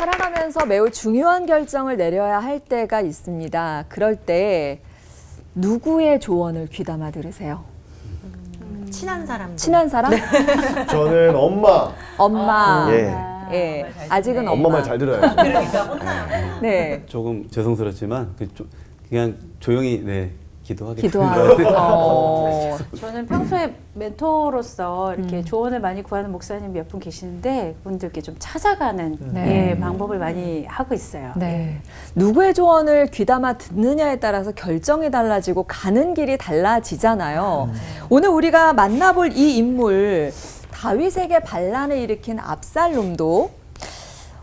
살아가면서 매우 중요한 결정을 내려야 할 때가 있습니다. 그럴 때 누구의 조언을 귀담아 들으세요? 친한 사람. 친한 사람? 저는 엄마. 엄마. 예. 예. 아직은 엄마 말 잘 들어야죠. 그러니까 혼나. 네. 조금 죄송스럽지만 그냥 조용히 기도하게 기도하고. 저는 평소에 멘토로서 이렇게 조언을 많이 구하는 목사님 몇 분 계시는데 그분들께 좀 찾아가는 네. 방법을 많이 하고 있어요. 네. 누구의 조언을 귀담아 듣느냐에 따라서 결정이 달라지고 가는 길이 달라지잖아요. 오늘 우리가 만나볼 이 인물, 다윗에게 반란을 일으킨 압살롬도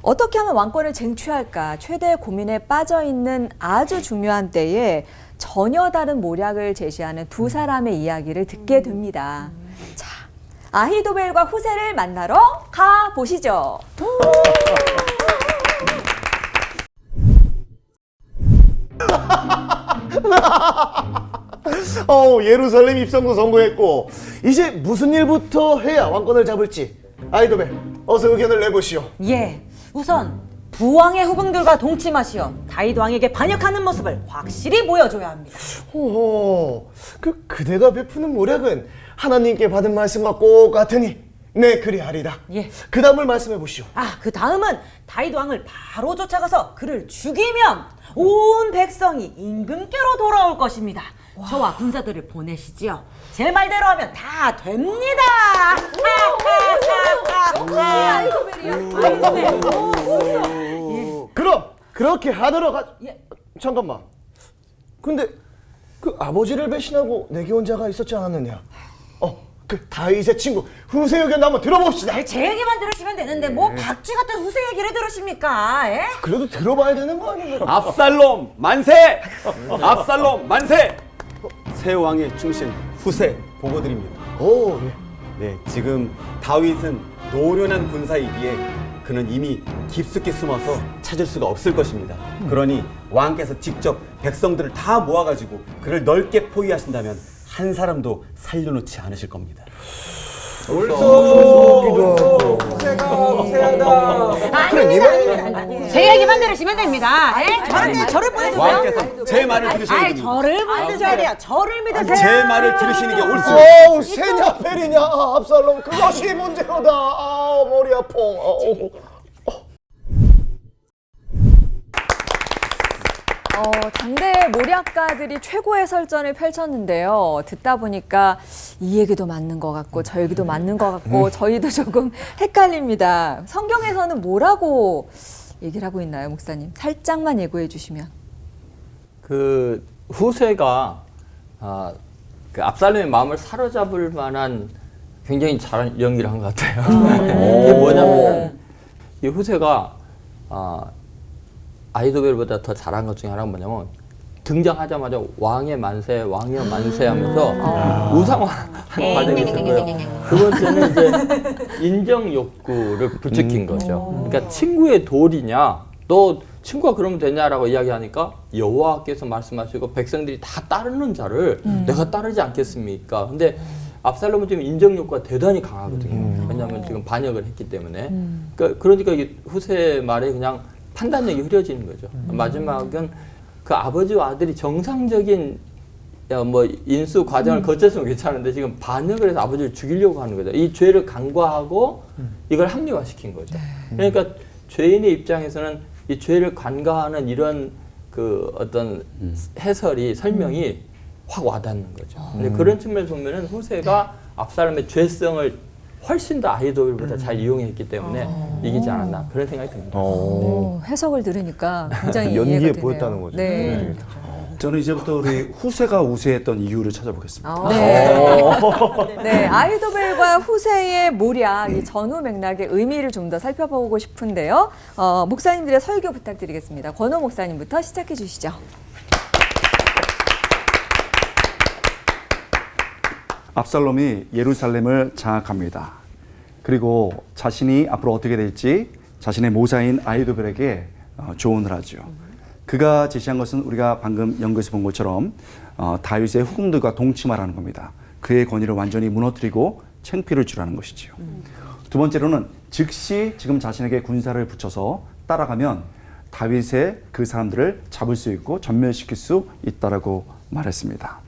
어떻게 하면 왕권을 쟁취할까 최대의 고민에 빠져 있는 아주 중요한 때에 전혀 다른 모략을 제시하는 두 사람의 이야기를 듣게 됩니다. 자, 아히도벨과 후세를 만나러 가 보시죠. 예루살렘 입성도 성공했고 이제 무슨 일부터 해야 왕권을 잡을지 아이도벨 어서 의견을 내보시오. 예. 우선 부왕의 후궁들과 동침하시어 다윗 왕에게 반역하는 모습을 확실히 보여줘야 합니다. 호호, 그대가 베푸는 모략은 하나님께 받은 말씀과 꼭 같으니 네 그리하리다. 예. 그 다음을 말씀해 보시오. 그 다음은 다윗 왕을 바로 쫓아가서 그를 죽이면 온 백성이 임금께로 돌아올 것입니다. 저와 군사들을 보내시지요. 제 말대로 하면 다 됩니다. 그럼 그렇게 하도록 예. 잠깐만. 근데 그 아버지를 배신하고 내게 온 자가 있었지 않았느냐? 그 다윗의 친구 후세 의견 한번 들어봅시다. 제 얘기만 들으시면 되는데 뭐 박쥐 같은 후세 얘기를 들으십니까? 예? 그래도 들어봐야 되는 거 아닌가요? 압살롬 만세! 압살롬 만세! 새 왕의 충신 후세 보고드립니다. 오, 예. 네, 지금 다윗은 노련한 군사이기에 그는 이미 깊숙이 숨어서 찾을 수가 없을 것입니다. 그러니 왕께서 직접 백성들을 다 모아가지고 그를 넓게 포위하신다면 한 사람도 살려놓지 않으실 겁니다. 제 얘기만 들으시면 됩니다. 예? 저를 보내주세요. 왕께서 제 말을 들으시는 겁니다. 저를 보내주셔야 돼요. 저를 믿으세요. 제 말을 들으시는 게 옳습니다. 어우, 새냐 페리냐 압살롬 그것이 문제로다. 머리 아파. 당대의 모략가들이 최고의 설전을 펼쳤는데요. 듣다 보니까 이 얘기도 맞는 것 같고 저 얘기도 맞는 것 같고 저희도 조금 헷갈립니다. 성경에서는 뭐라고 얘기를 하고 있나요, 목사님? 살짝만 예고해 주시면. 그 후세가 그 압살롬의 마음을 사로잡을 만한 굉장히 잘한 연기를 한 것 같아요. 이게 뭐냐면 이 후세가 아히도벨보다 더 잘한 것 중에 하나가 뭐냐면 등장하자마자 왕의 만세, 왕이여 만세 하면서 우상화하는 과정이 있었고요. 두 번째는 이제 인정 욕구를 부추긴 거죠. 그러니까 친구의 도리냐, 너 친구가 그러면 되냐라고 이야기하니까 여호와께서 말씀하시고 백성들이 다 따르는 자를 내가 따르지 않겠습니까? 근데 압살롬은 지금 인정 욕구가 대단히 강하거든요. 왜냐하면 지금 반역을 했기 때문에. 그러니까 이게 후세 말에 그냥 판단력이 흐려지는 거죠. 마지막은 그 아버지와 아들이 정상적인 뭐 인수 과정을 거쳤으면 괜찮은데 지금 반역을 해서 아버지를 죽이려고 하는 거죠. 이 죄를 간과하고 이걸 합리화시킨 거죠. 그러니까 죄인의 입장에서는 이 죄를 간과하는 이런 그 어떤 해설이 설명이 확 와닿는 거죠. 근데 그런 측면에서 보면은 후세가 압살롬의 죄성을 훨씬 더 아히도벨보다 잘 이용했기 때문에 이기지 않았나 그런 생각이 듭니다. 해석을 들으니까 굉장히 연기에 이해가 되네요. 보였다는 거죠. 네. 저는 이제부터 우리 후세가 우세했던 이유를 찾아보겠습니다. 네, 아히도벨과 후세의 모략, 이 전후 맥락의 의미를 좀 더 살펴보고 싶은데요. 목사님들의 설교 부탁드리겠습니다. 권호 목사님부터 시작해 주시죠. 압살롬이 예루살렘을 장악합니다. 그리고 자신이 앞으로 어떻게 될지 자신의 모사인 아히도벨에게 조언을 하죠. 그가 제시한 것은 우리가 방금 연구에서 본 것처럼 다윗의 후궁들과 동침하라는 겁니다. 그의 권위를 완전히 무너뜨리고 창피를 주라는 것이지요. 두 번째로는 즉시 지금 자신에게 군사를 붙여서 따라가면 다윗의 그 사람들을 잡을 수 있고 전멸시킬 수 있다라고 말했습니다.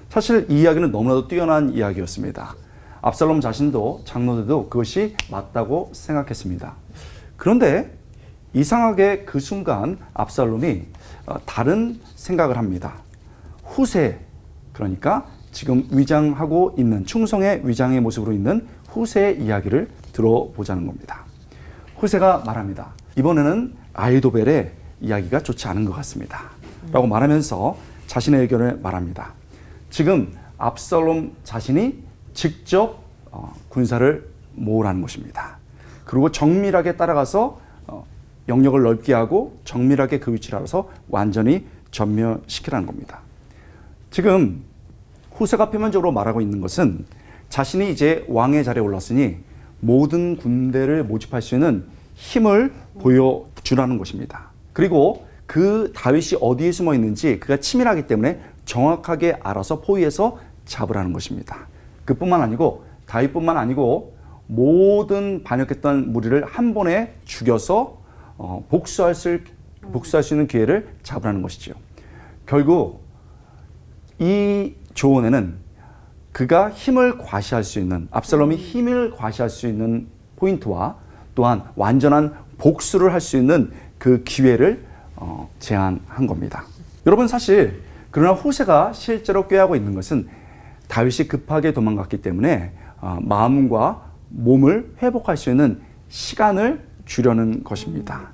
사실 이 이야기는 너무나도 뛰어난 이야기였습니다. 압살롬 자신도 장로들도 그것이 맞다고 생각했습니다. 그런데 이상하게 그 순간 압살롬이 다른 생각을 합니다. 후세, 그러니까 지금 위장하고 있는 충성의 위장의 모습으로 있는 후세의 이야기를 들어보자는 겁니다. 후세가 말합니다. 이번에는 아히도벨의 이야기가 좋지 않은 것 같습니다. 라고 말하면서 자신의 의견을 말합니다. 지금 압살롬 자신이 직접 군사를 모으라는 것입니다. 그리고 정밀하게 따라가서 영역을 넓게 하고 정밀하게 그 위치를 알아서 완전히 전멸시키라는 겁니다. 지금 후세가 표면적으로 말하고 있는 것은 자신이 이제 왕의 자리에 올랐으니 모든 군대를 모집할 수 있는 힘을 보여주라는 것입니다. 그리고 그 다윗이 어디에 숨어 있는지 그가 치밀하기 때문에 정확하게 알아서 포위해서 잡으라는 것입니다. 그뿐만 아니고 다윗뿐만 아니고 모든 반역했던 무리를 한 번에 죽여서 복수할 수 있는 기회를 잡으라는 것이죠. 결국 이 조언에는 그가 힘을 과시할 수 있는, 압살롬이 힘을 과시할 수 있는 포인트와 또한 완전한 복수를 할 수 있는 그 기회를 제안한 겁니다. 여러분, 사실 그러나 후세가 실제로 꾀하고 있는 것은 다윗이 급하게 도망갔기 때문에 마음과 몸을 회복할 수 있는 시간을 주려는 것입니다.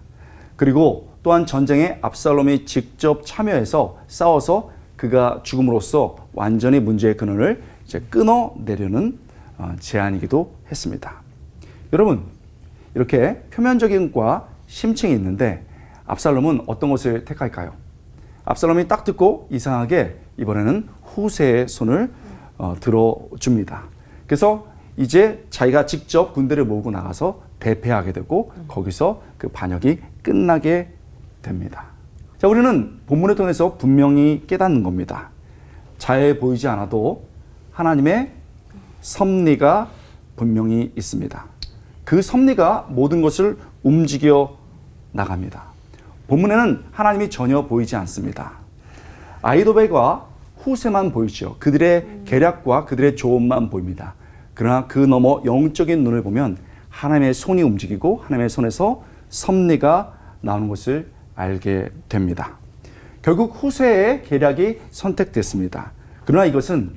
그리고 또한 전쟁에 압살롬이 직접 참여해서 싸워서 그가 죽음으로써 완전히 문제의 근원을 이제 끊어내려는 제안이기도 했습니다. 여러분, 이렇게 표면적인 과 심층이 있는데 압살롬은 어떤 것을 택할까요? 압살롬이 딱 듣고 이상하게 이번에는 후세의 손을 들어줍니다. 그래서 이제 자기가 직접 군대를 모으고 나가서 대패하게 되고 거기서 그 반역이 끝나게 됩니다. 자, 우리는 본문을 통해서 분명히 깨닫는 겁니다. 잘 보이지 않아도 하나님의 섭리가 분명히 있습니다. 그 섭리가 모든 것을 움직여 나갑니다. 본문에는 하나님이 전혀 보이지 않습니다. 아히도벨과 후세만 보이죠. 그들의 계략과 그들의 조언만 보입니다. 그러나 그 너머 영적인 눈을 보면 하나님의 손이 움직이고 하나님의 손에서 섭리가 나오는 것을 알게 됩니다. 결국 후세의 계략이 선택됐습니다. 그러나 이것은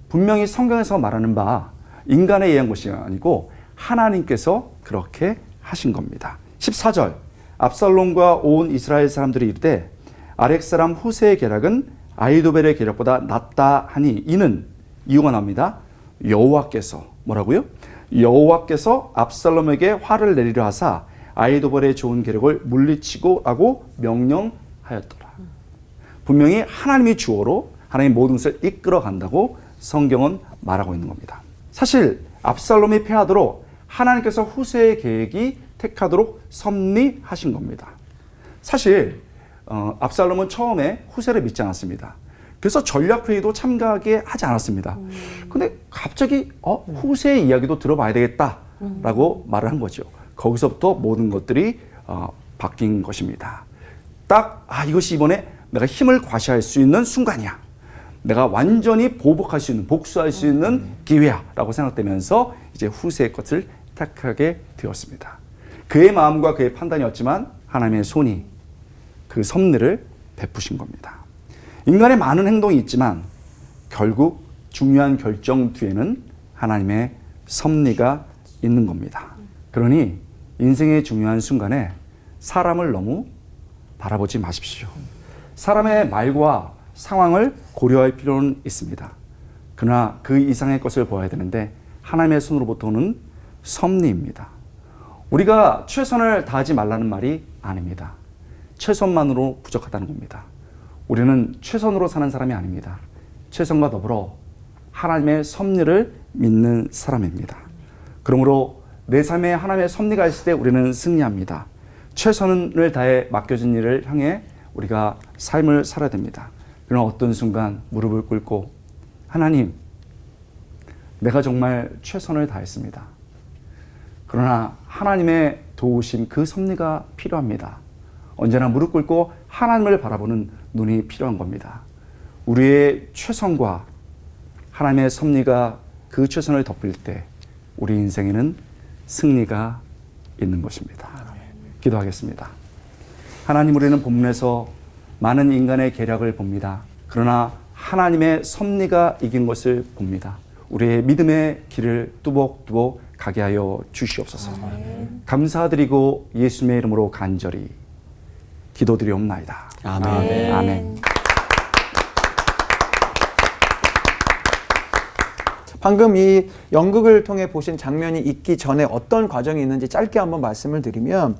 분명히 성경에서 말하는 바 인간에 의한 것이 아니고 하나님께서 그렇게 하신 겁니다. 14절, 압살롬과 온 이스라엘 사람들이 이르되 아렉 사람 후세의 계략은 아히도벨의 계략보다 낫다 하니 이는 이유가 나옵니다. 여호와께서 뭐라고요? 여호와께서 압살롬에게 화를 내리려 하사 아히도벨의 좋은 계략을 물리치고 하고 명령하였더라. 분명히 하나님이 주어로 하나님 모든 것을 이끌어 간다고 성경은 말하고 있는 겁니다. 사실 압살롬이 패하도록 하나님께서 후세의 계획이 택하도록 섭리하신 겁니다. 사실 압살롬은 처음에 후세를 믿지 않았습니다. 그래서 전략회의도 참가하게 하지 않았습니다. 근데 갑자기 후세의 이야기도 들어봐야 되겠다라고 말을 한 거죠. 거기서부터 모든 것들이 바뀐 것입니다. 딱 이것이 이번에 내가 힘을 과시할 수 있는 순간이야. 내가 완전히 보복할 수 있는, 복수할 수 있는 기회야 라고 생각되면서 이제 후세의 것을 택하게 되었습니다. 그의 마음과 그의 판단이었지만 하나님의 손이 그 섭리를 베푸신 겁니다. 인간의 많은 행동이 있지만 결국 중요한 결정 뒤에는 하나님의 섭리가 있는 겁니다. 그러니 인생의 중요한 순간에 사람을 너무 바라보지 마십시오. 사람의 말과 상황을 고려할 필요는 있습니다. 그러나 그 이상의 것을 보아야 되는데 하나님의 손으로부터 오는 섭리입니다. 우리가 최선을 다하지 말라는 말이 아닙니다. 최선만으로 부족하다는 겁니다. 우리는 최선으로 사는 사람이 아닙니다. 최선과 더불어 하나님의 섭리를 믿는 사람입니다. 그러므로 내 삶에 하나님의 섭리가 있을 때 우리는 승리합니다. 최선을 다해 맡겨진 일을 향해 우리가 삶을 살아야 됩니다. 그러나 어떤 순간 무릎을 꿇고 하나님, 내가 정말 최선을 다했습니다. 그러나 하나님의 도우심, 그 섭리가 필요합니다. 언제나 무릎 꿇고 하나님을 바라보는 눈이 필요한 겁니다. 우리의 최선과 하나님의 섭리가 그 최선을 덮을 때 우리 인생에는 승리가 있는 것입니다. 기도하겠습니다. 하나님, 우리는 본문에서 많은 인간의 계략을 봅니다. 그러나 하나님의 섭리가 이긴 것을 봅니다. 우리의 믿음의 길을 뚜벅뚜벅 가게 하여 주시옵소서. 감사드리고 예수님의 이름으로 간절히 기도드리옵나이다. 아멘. 아멘. 방금 이 연극을 통해 보신 장면이 있기 전에 어떤 과정이 있는지 짧게 한번 말씀을 드리면,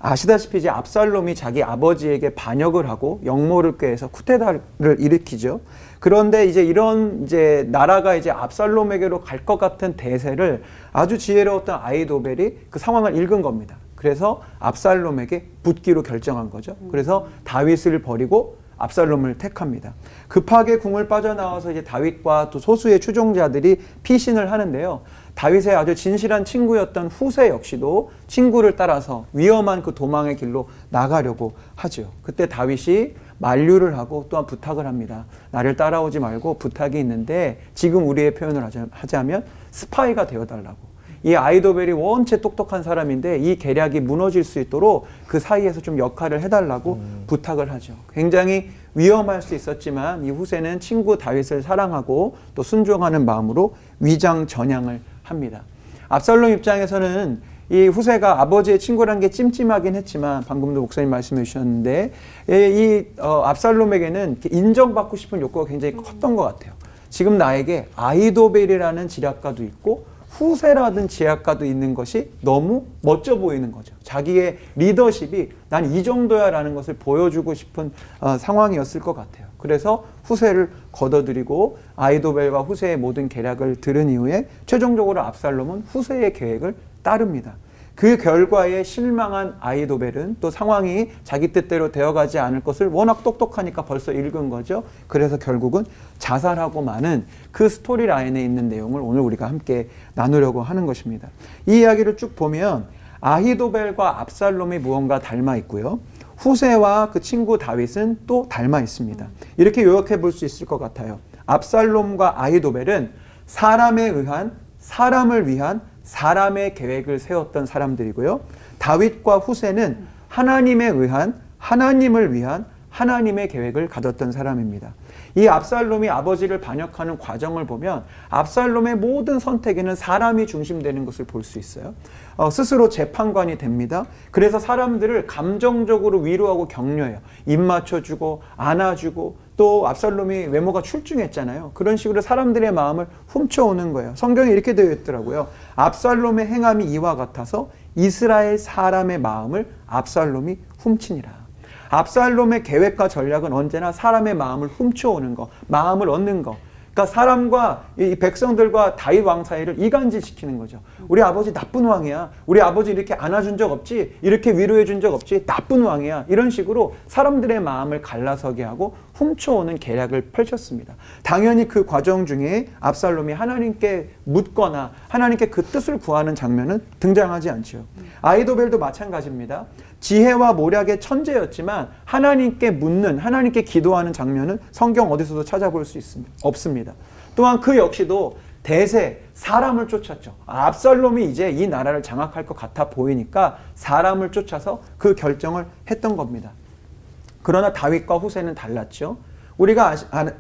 아시다시피 이제 압살롬이 자기 아버지에게 반역을 하고 역모를 꾀해서 쿠데타를 일으키죠. 그런데 이제 이런 이제 나라가 이제 압살롬에게로 갈 것 같은 대세를 아주 지혜로웠던 아히도벨이 그 상황을 읽은 겁니다. 그래서 압살롬에게 붙기로 결정한 거죠. 그래서 다윗을 버리고 압살롬을 택합니다. 급하게 궁을 빠져나와서 이제 다윗과 또 소수의 추종자들이 피신을 하는데요. 다윗의 아주 진실한 친구였던 후세 역시도 친구를 따라서 위험한 그 도망의 길로 나가려고 하죠. 그때 다윗이 만류를 하고 또한 부탁을 합니다. 나를 따라오지 말고 부탁이 있는데, 지금 우리의 표현을 하자면 스파이가 되어달라고. 이 아히도벨이 원체 똑똑한 사람인데 이 계략이 무너질 수 있도록 그 사이에서 좀 역할을 해달라고 부탁을 하죠. 굉장히 위험할 수 있었지만 이 후세는 친구 다윗을 사랑하고 또 순종하는 마음으로 위장전향을 합니다. 압살롬 입장에서는 이 후세가 아버지의 친구라는 게 찜찜하긴 했지만, 방금도 목사님 말씀해 주셨는데 이 압살롬에게는 인정받고 싶은 욕구가 굉장히 컸던 것 같아요. 지금 나에게 아히도벨이라는 지략가도 있고 후세라든 지략가도 있는 것이 너무 멋져 보이는 거죠. 자기의 리더십이 난 이 정도야 라는 것을 보여주고 싶은 상황이었을 것 같아요. 그래서 후세를 걷어들이고 아히도벨과 후세의 모든 계략을 들은 이후에 최종적으로 압살롬은 후세의 계획을 따릅니다. 그 결과에 실망한 아히도벨은 또 상황이 자기 뜻대로 되어가지 않을 것을 워낙 똑똑하니까 벌써 읽은 거죠. 그래서 결국은 자살하고 마는 그 스토리 라인에 있는 내용을 오늘 우리가 함께 나누려고 하는 것입니다. 이 이야기를 쭉 보면 아히도벨과 압살롬이 무언가 닮아 있고요. 후세와 그 친구 다윗은 또 닮아 있습니다. 이렇게 요약해 볼 수 있을 것 같아요. 압살롬과 아히도벨은 사람에 의한, 사람을 위한 사람의 계획을 세웠던 사람들이고요. 다윗과 후세는 하나님에 의한, 하나님을 위한 하나님의 계획을 가졌던 사람입니다. 이 압살롬이 아버지를 반역하는 과정을 보면 압살롬의 모든 선택에는 사람이 중심되는 것을 볼 수 있어요. 스스로 재판관이 됩니다. 그래서 사람들을 감정적으로 위로하고 격려해요. 입 맞춰주고 안아주고, 또 압살롬이 외모가 출중했잖아요. 그런 식으로 사람들의 마음을 훔쳐오는 거예요. 성경에 이렇게 되어 있더라고요. 압살롬의 행함이 이와 같아서 이스라엘 사람의 마음을 압살롬이 훔치니라. 압살롬의 계획과 전략은 언제나 사람의 마음을 훔쳐오는 거, 마음을 얻는 거. 그러니까 사람과 이 백성들과 다윗 왕 사이를 이간질시키는 거죠. 우리 아버지 나쁜 왕이야. 우리 아버지 이렇게 안아준 적 없지. 이렇게 위로해 준 적 없지. 나쁜 왕이야. 이런 식으로 사람들의 마음을 갈라서게 하고 훔쳐오는 계략을 펼쳤습니다. 당연히 그 과정 중에 압살롬이 하나님께 묻거나 하나님께 그 뜻을 구하는 장면은 등장하지 않죠. 아히도벨도 마찬가지입니다. 지혜와 모략의 천재였지만 하나님께 묻는, 하나님께 기도하는 장면은 성경 어디서도 찾아볼 수 없습니다. 또한 그 역시도 대세, 사람을 쫓았죠. 압살롬이 이제 이 나라를 장악할 것 같아 보이니까 사람을 쫓아서 그 결정을 했던 겁니다. 그러나 다윗과 후세는 달랐죠. 우리가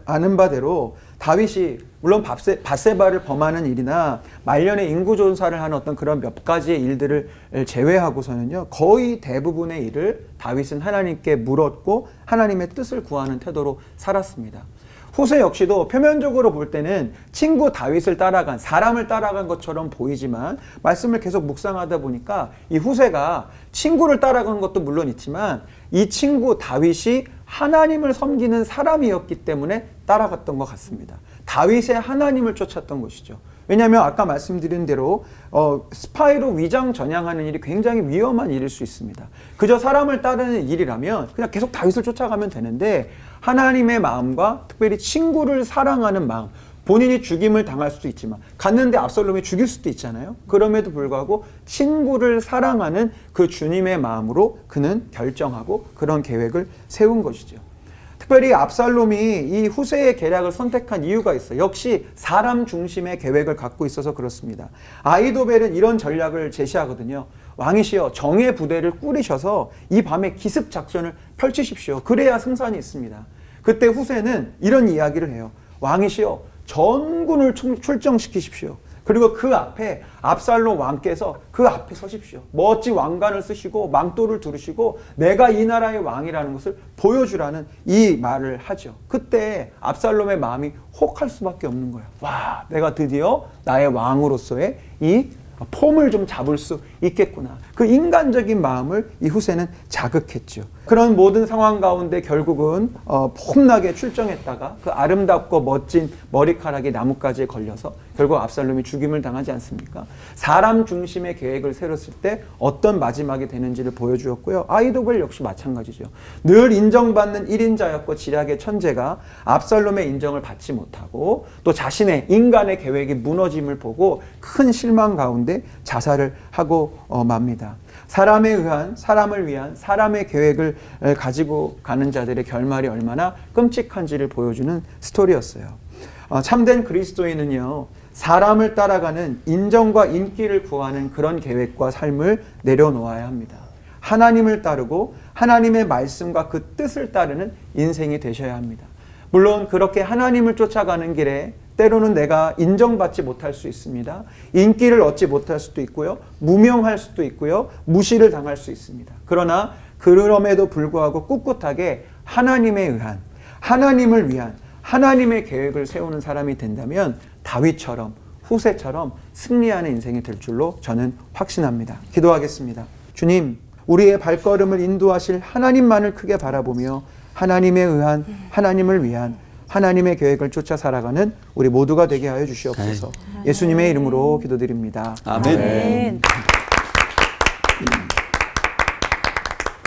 아는 바대로 다윗이 물론 밧세바를 범하는 일이나 말년에 인구조사를 하는 어떤 그런 몇 가지의 일들을 제외하고서는요, 거의 대부분의 일을 다윗은 하나님께 물었고 하나님의 뜻을 구하는 태도로 살았습니다. 후세 역시도 표면적으로 볼 때는 친구 다윗을 따라간, 사람을 따라간 것처럼 보이지만 말씀을 계속 묵상하다 보니까 이 후세가 친구를 따라간 것도 물론 있지만 이 친구 다윗이 하나님을 섬기는 사람이었기 때문에 따라갔던 것 같습니다. 다윗의 하나님을 쫓았던 것이죠. 왜냐하면 아까 말씀드린 대로 스파이로 위장 전향하는 일이 굉장히 위험한 일일 수 있습니다. 그저 사람을 따르는 일이라면 그냥 계속 다윗을 쫓아가면 되는데, 하나님의 마음과 특별히 친구를 사랑하는 마음, 본인이 죽임을 당할 수도 있지만 갔는데 압살롬이 죽일 수도 있잖아요. 그럼에도 불구하고 친구를 사랑하는 그 주님의 마음으로 그는 결정하고 그런 계획을 세운 것이죠. 특별히 압살롬이 이 후세의 계략을 선택한 이유가 있어요. 역시 사람 중심의 계획을 갖고 있어서 그렇습니다. 아히도벨은 이런 전략을 제시하거든요. 왕이시여, 정예 부대를 꾸리셔서 이 밤에 기습 작전을 펼치십시오. 그래야 승산이 있습니다. 그때 후세는 이런 이야기를 해요. 왕이시여, 전군을 출정시키십시오. 그리고 그 앞에 압살롬 왕께서 그 앞에 서십시오. 멋진 왕관을 쓰시고 망토를 두르시고 내가 이 나라의 왕이라는 것을 보여주라는 이 말을 하죠. 그때 압살롬의 마음이 혹할 수밖에 없는 거예요. 와, 내가 드디어 나의 왕으로서의 이 폼을 좀 잡을 수 있겠구나. 그 인간적인 마음을 이 후세는 자극했죠. 그런 모든 상황 가운데 결국은 폼나게 출정했다가 그 아름답고 멋진 머리카락이 나뭇가지에 걸려서 결국 압살롬이 죽임을 당하지 않습니까? 사람 중심의 계획을 세웠을 때 어떤 마지막이 되는지를 보여주었고요. 아히도벨 역시 마찬가지죠. 늘 인정받는 1인자였고 지략의 천재가 압살롬의 인정을 받지 못하고 또 자신의 인간의 계획이 무너짐을 보고 큰 실망 가운데 자살을 하고 맙니다. 사람에 의한, 사람을 위한 사람의 계획을 가지고 가는 자들의 결말이 얼마나 끔찍한지를 보여주는 스토리였어요. 참된 그리스도인은요, 사람을 따라가는 인정과 인기를 구하는 그런 계획과 삶을 내려놓아야 합니다. 하나님을 따르고 하나님의 말씀과 그 뜻을 따르는 인생이 되셔야 합니다. 물론 그렇게 하나님을 쫓아가는 길에 때로는 내가 인정받지 못할 수 있습니다. 인기를 얻지 못할 수도 있고요. 무명할 수도 있고요. 무시를 당할 수 있습니다. 그러나 그럼에도 불구하고 꿋꿋하게 하나님에 의한, 하나님을 위한 하나님의 계획을 세우는 사람이 된다면 다윗처럼 후세처럼 승리하는 인생이 될 줄로 저는 확신합니다. 기도하겠습니다. 주님, 우리의 발걸음을 인도하실 하나님만을 크게 바라보며 하나님에 의한, 하나님을 위한 하나님의 계획을 쫓아 살아가는 우리 모두가 되게 하여 주시옵소서. 예수님의 이름으로 기도드립니다. 아멘.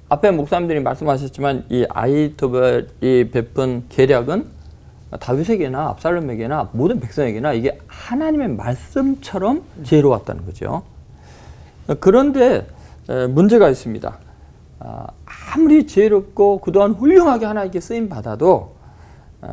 앞에 목사님들이 말씀하셨지만 이 아히도벨이 베푼 계략은 다윗에게나 압살롬에게나 모든 백성에게나 이게 하나님의 말씀처럼 지혜로웠다는 거죠. 그런데 문제가 있습니다. 아무리 지혜롭고 그동안 훌륭하게 하나님께 쓰임 받아도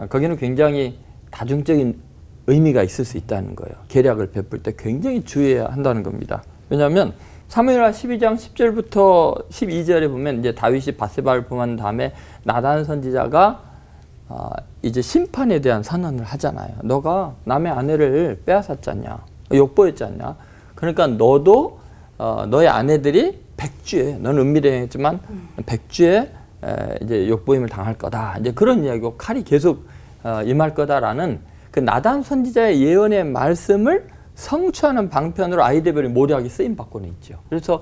거기는 굉장히 다중적인 의미가 있을 수 있다는 거예요. 계략을 베풀 때 굉장히 주의해야 한다는 겁니다. 왜냐하면 사무엘하 12장 10절부터 12절에 보면 이제 다윗이 밧세바를 범한 다음에 나단 선지자가 이제 심판에 대한 선언을 하잖아요. 너가 남의 아내를 빼앗았지 않냐, 욕보였지 않냐. 그러니까 너도 너의 아내들이 백주에, 너는 은밀히 했지만 백주에 이제 욕보임을 당할 거다. 이제 그런 이야기고 칼이 계속 임할 거다라는 그 나단 선지자의 예언의 말씀을 성취하는 방편으로 아히도벨이 모략이 쓰임 받고는 있죠. 그래서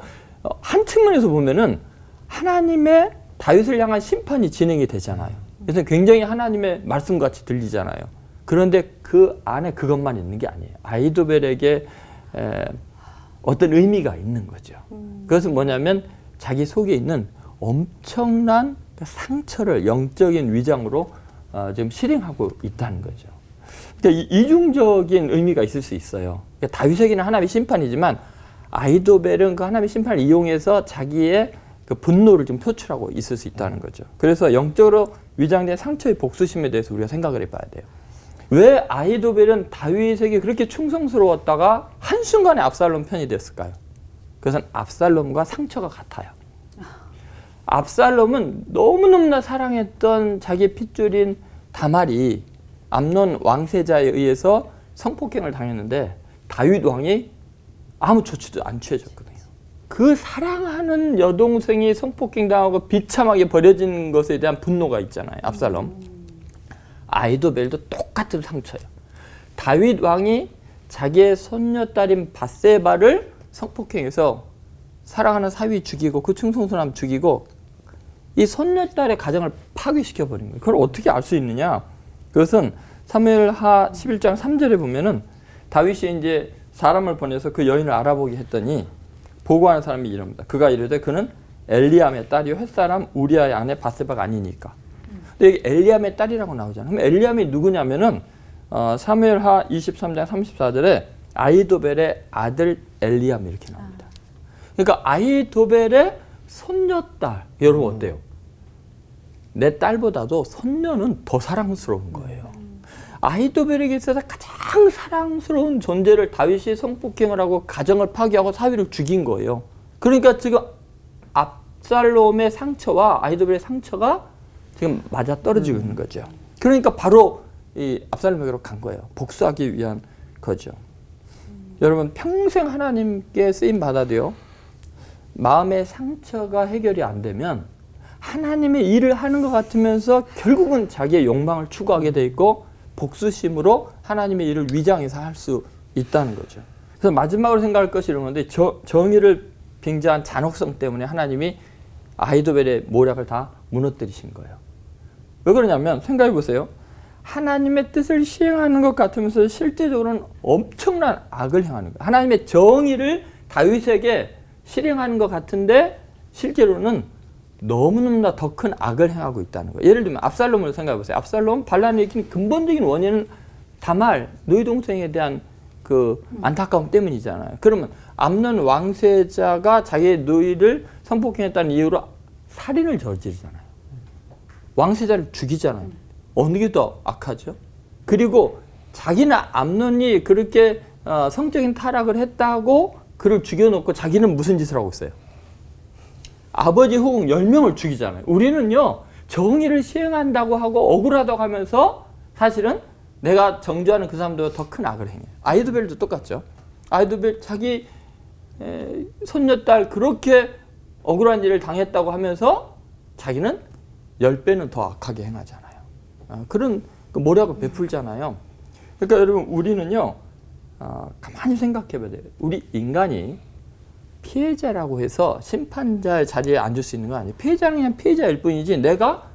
한 측면에서 보면은 하나님의 다윗을 향한 심판이 진행이 되잖아요. 그래서 굉장히 하나님의 말씀같이 들리잖아요. 그런데 그 안에 그것만 있는 게 아니에요. 아히도벨에게 어떤 의미가 있는 거죠. 그것은 뭐냐면 자기 속에 있는 엄청난 상처를 영적인 위장으로 지금 실행하고 있다는 거죠. 그러니까 이중적인 의미가 있을 수 있어요. 그러니까 다윗에게는 하나님의 심판이지만 아히도벨은 그 하나님의 심판을 이용해서 자기의 그 분노를 좀 표출하고 있을 수 있다는 거죠. 그래서 영적으로 위장된 상처의 복수심에 대해서 우리가 생각을 해봐야 돼요. 왜 아히도벨은 다윗에게 그렇게 충성스러웠다가 한순간에 압살롬 편이 됐을까요? 그것은 압살롬과 상처가 같아요. 압살롬은 너무너무나 사랑했던 자기의 핏줄인 다말이 암논 왕세자에 의해서 성폭행을 당했는데 다윗 왕이 아무 조치도 안 취해줬거든요. 그 사랑하는 여동생이 성폭행당하고 비참하게 버려진 것에 대한 분노가 있잖아요. 압살롬. 아히도벨도 똑같은 상처예요. 다윗 왕이 자기의 손녀딸인 밧세바를 성폭행해서 사랑하는 사위 죽이고 그 충성스러움 죽이고 이 손녀딸의 가정을 파괴시켜버린 거예요. 그걸 어떻게 알 수 있느냐? 그것은 사무엘하 11장 3절에 보면은 다윗이 이제 사람을 보내서 그 여인을 알아보게 했더니 보고하는 사람이 이럽니다. 그가 이르되 그는 엘리암의 딸이요 햇사람 우리아의 아내 밧세바가 아니니까. 근데 여기 엘리암의 딸이라고 나오잖아요. 그럼 엘리암이 누구냐면은 사무엘하 23장 34절에 아히도벨의 아들 엘리암 이렇게 나옵니다. 그러니까 아히도벨의 손녀딸, 여러분 어때요? 내 딸보다도 손녀는 더 사랑스러운 거예요. 아히도벨에게 있어서 가장 사랑스러운 존재를 다윗이 성폭행을 하고 가정을 파괴하고 사위를 죽인 거예요. 그러니까 지금 압살롬의 상처와 아히도벨의 상처가 지금 맞아 떨어지고 있는 거죠. 그러니까 바로 이 압살롬에게로 간 거예요. 복수하기 위한 거죠. 여러분 평생 하나님께 쓰임 받아도요, 마음의 상처가 해결이 안 되면 하나님의 일을 하는 것 같으면서 결국은 자기의 욕망을 추구하게 돼 있고 복수심으로 하나님의 일을 위장해서 할 수 있다는 거죠. 그래서 마지막으로 생각할 것이 이런 건데, 정의를 빙자한 잔혹성 때문에 하나님이 아히도벨의 모략을 다 무너뜨리신 거예요. 왜 그러냐면 생각해 보세요. 하나님의 뜻을 시행하는 것 같으면서 실제적으로는 엄청난 악을 행하는 거예요. 하나님의 정의를 다윗에게 실행하는 것 같은데 실제로는 너무너무나 더 큰 악을 행하고 있다는 거예요. 예를 들면 압살롬을 생각해 보세요. 압살롬 반란을 일으킨 근본적인 원인은 다말 너희 동생에 대한 그 안타까움 때문이잖아요. 그러면 암논 왕세자가 자기의 누이를 성폭행했다는 이유로 살인을 저지르잖아요. 왕세자를 죽이잖아요. 어느 게 더 악하죠? 그리고 자기는 암논이 그렇게 성적인 타락을 했다고 그를 죽여놓고 자기는 무슨 짓을 하고 있어요? 아버지 후궁 10명을 죽이잖아요. 우리는요, 정의를 시행한다고 하고 억울하다고 하면서 사실은 내가 정죄하는 그 사람들보다 더 큰 악을 행해요. 아히도벨도 똑같죠. 아히도벨 자기 손녀딸 그렇게 억울한 일을 당했다고 하면서 자기는 10배는 더 악하게 행하잖아요. 그런 모략을 베풀잖아요. 그러니까 여러분 우리는요, 가만히 생각해 봐야 돼요. 우리 인간이 피해자라고 해서 심판자의 자리에 앉을 수 있는 건 아니에요. 피해자는 그냥 피해자일 뿐이지 내가